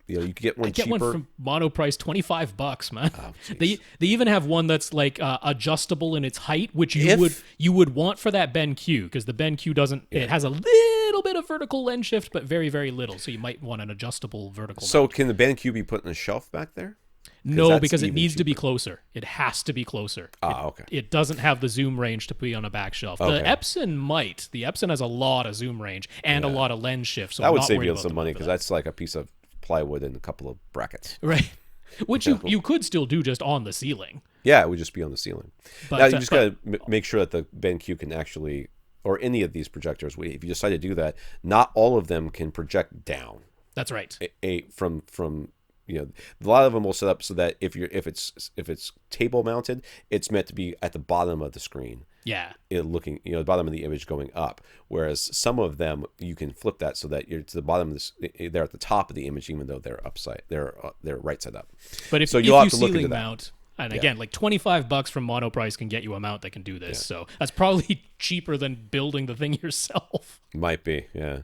You know, you can get one cheaper. Get one from Monoprice, $25, man. Oh, they even have one that's like adjustable in its height, which you would want for that BenQ, because the BenQ doesn't. Yeah. It has a little bit of vertical lens shift, but very, very little. So you might want an adjustable vertical. So mount. Can the BenQ be put in a shelf back there? No, because it needs to be closer. It has to be closer. Okay. It doesn't have the zoom range to be on a back shelf. Okay. The Epson might. The Epson has a lot of zoom range and a lot of lens shift. So that would save you some money, because that's like a piece of plywood and a couple of brackets. Right. Which you could still do just on the ceiling. Yeah, it would just be on the ceiling. But, now, you just got to make sure that the BenQ can actually, or any of these projectors, if you decide to do that, not all of them can project down. That's right. From you know, a lot of them will set up so that if it's table mounted, it's meant to be at the bottom of the screen. Yeah. Looking, the bottom of the image going up. Whereas some of them you can flip that so that you're to the bottom of this. They're at the top of the image, even though they're right side up. But if you'll have to ceiling look into mount, and again, like $25 from Monoprice can get you a mount that can do this. Yeah. So that's probably cheaper than building the thing yourself. Might be, yeah.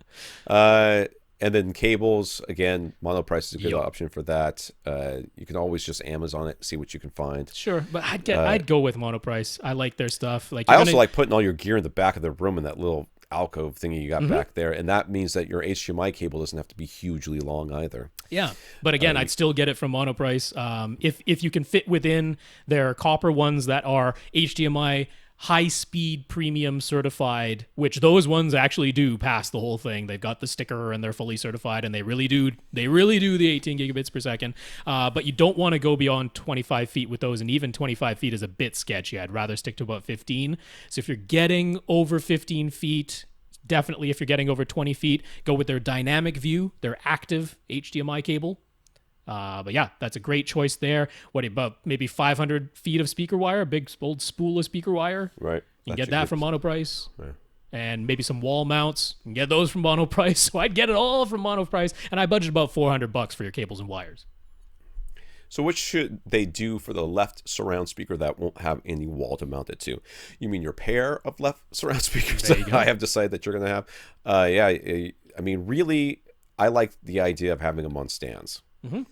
And then cables, again, Monoprice is a good option for that. You can always just Amazon it, see what you can find. Sure, but I'd go with Monoprice. I like their stuff. I also like putting all your gear in the back of the room in that little alcove thingy you got back there, and that means that your HDMI cable doesn't have to be hugely long either. Yeah, but again, I'd still get it from Monoprice. If you can fit within their copper ones that are HDMI high-speed premium certified, which those ones actually do pass the whole thing. They've got the sticker and they're fully certified, and they really do the 18 gigabits per second. But you don't want to go beyond 25 feet with those, and even 25 feet is a bit sketchy. I'd rather stick to about 15. So if you're getting over 15 feet, definitely if you're getting over 20 feet, go with their DynamicView, their active HDMI cable. But yeah, that's a great choice there. What about maybe 500 feet of speaker wire, a big old spool of speaker wire? Right. You can get that from Monoprice. Yeah. And maybe some wall mounts. You can get those from Monoprice. So I'd get it all from Monoprice, and I budget about $400 for your cables and wires. So what should they do for the left surround speaker that won't have any wall to mount it to? You mean your pair of left surround speakers that I have decided that you're going to have? I mean, really, I like the idea of having them on stands. Mm-hmm.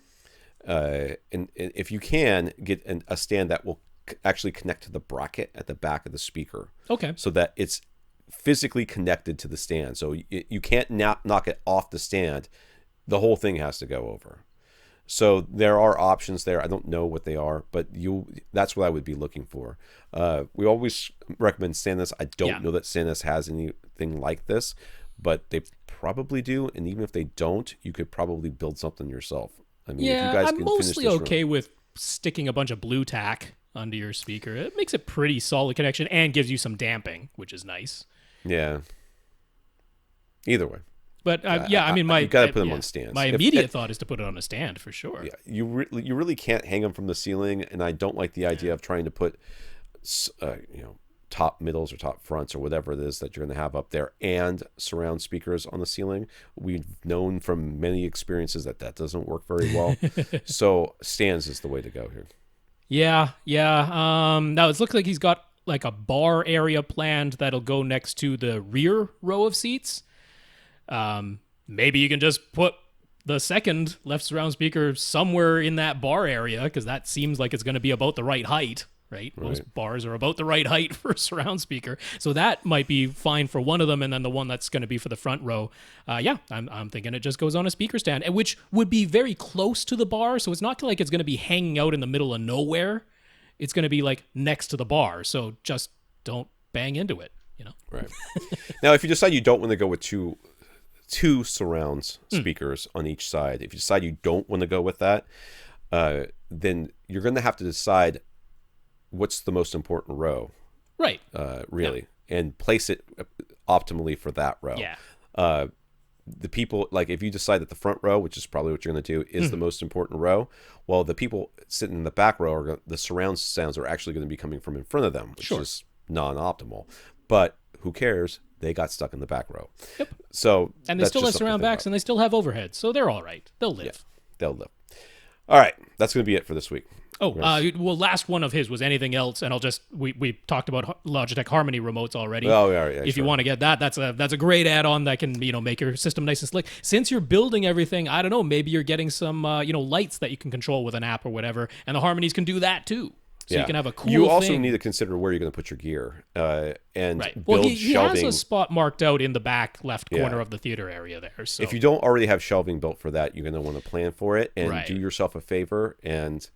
And if you can, get a stand that will actually connect to the bracket at the back of the speaker. Okay. So that it's physically connected to the stand. So you can't knock it off the stand. The whole thing has to go over. So there are options there. I don't know what they are, but that's what I would be looking for. We always recommend SanDisk. I don't know that SanDisk has anything like this, but they probably do. And even if they don't, you could probably build something yourself. I mean, if you guys I'm can mostly finish this okay with sticking a bunch of blue tack under your speaker. It makes a pretty solid connection and gives you some damping, which is nice. Yeah. Either way. But I mean, you got to put them on stands. My immediate thought is to put it on a stand for sure. Yeah, you really can't hang them from the ceiling, and I don't like the idea of trying to put, top middles or top fronts or whatever it is that you're going to have up there and surround speakers on the ceiling. We've known from many experiences that doesn't work very well. So stands is the way to go here. Yeah. Now it looks like he's got like a bar area planned that'll go next to the rear row of seats. Maybe you can just put the second left surround speaker somewhere in that bar area, because that seems like it's going to be about the right height. Right? Most bars are about the right height for a surround speaker. So that might be fine for one of them, and then the one that's going to be for the front row. I'm thinking it just goes on a speaker stand, which would be very close to the bar, so it's not like it's going to be hanging out in the middle of nowhere. It's going to be like next to the bar, so just don't bang into it, Right. Now, if you decide you don't want to go with two surround speakers on each side, if you decide you don't want to go with that, then you're going to have to decide what's the most important row, right? Really, and place it optimally for that row. Yeah. The people, like, if you decide that the front row, which is probably what you're going to do, is the most important row, well, the people sitting in the back row the surround sounds are actually going to be coming from in front of them, which is non-optimal. But who cares? They got stuck in the back row. Yep. So and they still have surround backs, and they still have overheads, so they're all right. They'll live. Yeah, they'll live. All right, that's going to be it for this week. Oh, well, last one of his was anything else, and I'll just we talked about Logitech Harmony remotes already. Oh, yeah, if you want to get that, that's a great add-on that can make your system nice and slick. Since you're building everything, I don't know, maybe you're getting some lights that you can control with an app or whatever, and the Harmonies can do that too. So you can have a cool You also thing. need to consider where you're going to put your gear and right. build he shelving. has a spot marked out in the back left corner of the theater area there. So if you don't already have shelving built for that, you're going to want to plan for it and do yourself a favor and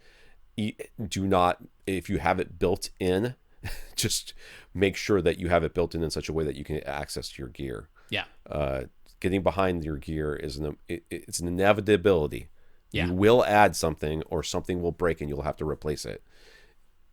do not, if you have it built in, just make sure that you have it built in such a way that you can access your gear. Yeah. Getting behind your gear is it's an inevitability. Yeah. You will add something or something will break and you'll have to replace it.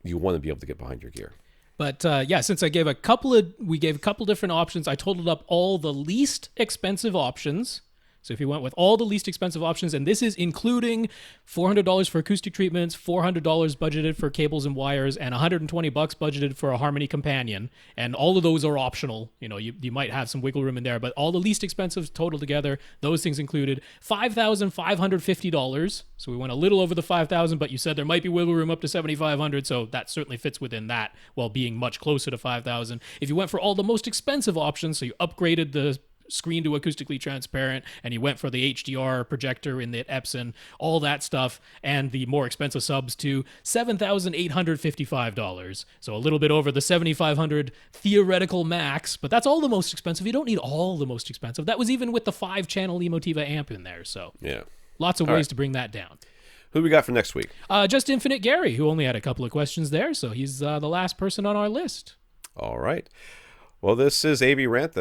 You want to be able to get behind your gear. But since we gave a couple different options, I totaled up all the least expensive options. So if you went with all the least expensive options, and this is including $400 for acoustic treatments, $400 budgeted for cables and wires, and $120 budgeted for a Harmony companion, and all of those are optional. You might have some wiggle room in there, but all the least expensive total together, those things included $5,550. So we went a little over the $5,000, but you said there might be wiggle room up to $7,500, so that certainly fits within that, while being much closer to $5,000. If you went for all the most expensive options, so you upgraded the screen to acoustically transparent, and you went for the HDR projector in the Epson, all that stuff, and the more expensive subs to $7,855. So a little bit over the $7,500 theoretical max, but that's all the most expensive. You don't need all the most expensive. That was even with the 5-channel Emotiva amp in there. So yeah, lots of ways to bring that down. Who do we got for next week? Just Infinite Gary, who only had a couple of questions there, so he's the last person on our list. All right. Well, this is AVRant,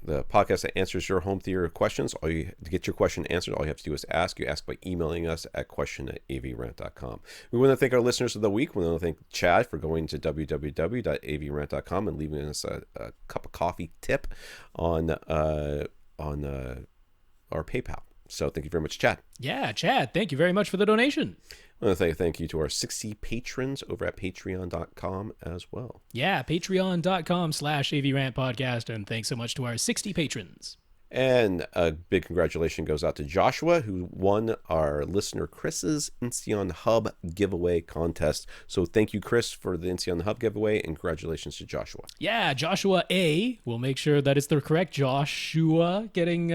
the podcast that answers your home theater questions. To get your question answered, all you have to do is ask. You ask by emailing us at question@avrant.com. We want to thank our listeners of the week. We want to thank Chad for going to www.avrant.com and leaving us a cup of coffee tip on our PayPal. So thank you very much, Chad. Yeah, Chad, thank you very much for the donation. I want to say thank you to our 60 patrons over at patreon.com as well. Yeah, patreon.com/AVRant podcast. And thanks so much to our 60 patrons. And a big congratulations goes out to Joshua, who won our listener Chris's Insteon Hub giveaway contest. So thank you, Chris, for the Insteon Hub giveaway, and congratulations to Joshua. Yeah, Joshua A. We'll make sure that it's the correct Joshua getting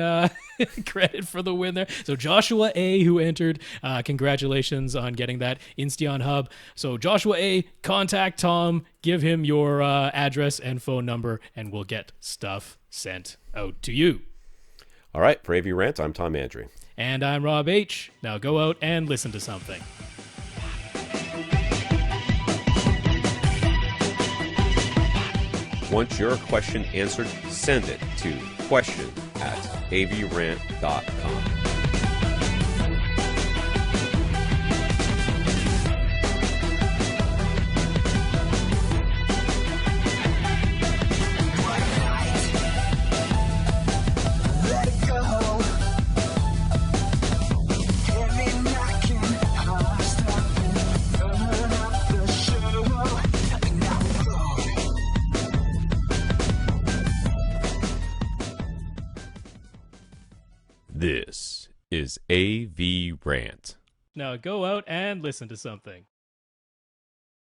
credit for the win there. So Joshua A., who entered, congratulations on getting that Insteon Hub. So Joshua A., contact Tom, give him your address and phone number, and we'll get stuff sent out to you. All right, for AVRant, I'm Tom Andrew. And I'm Rob H. Now go out and listen to something. Want your question answered? Send it to question@avrant.com. This is AVRant. Now go out and listen to something.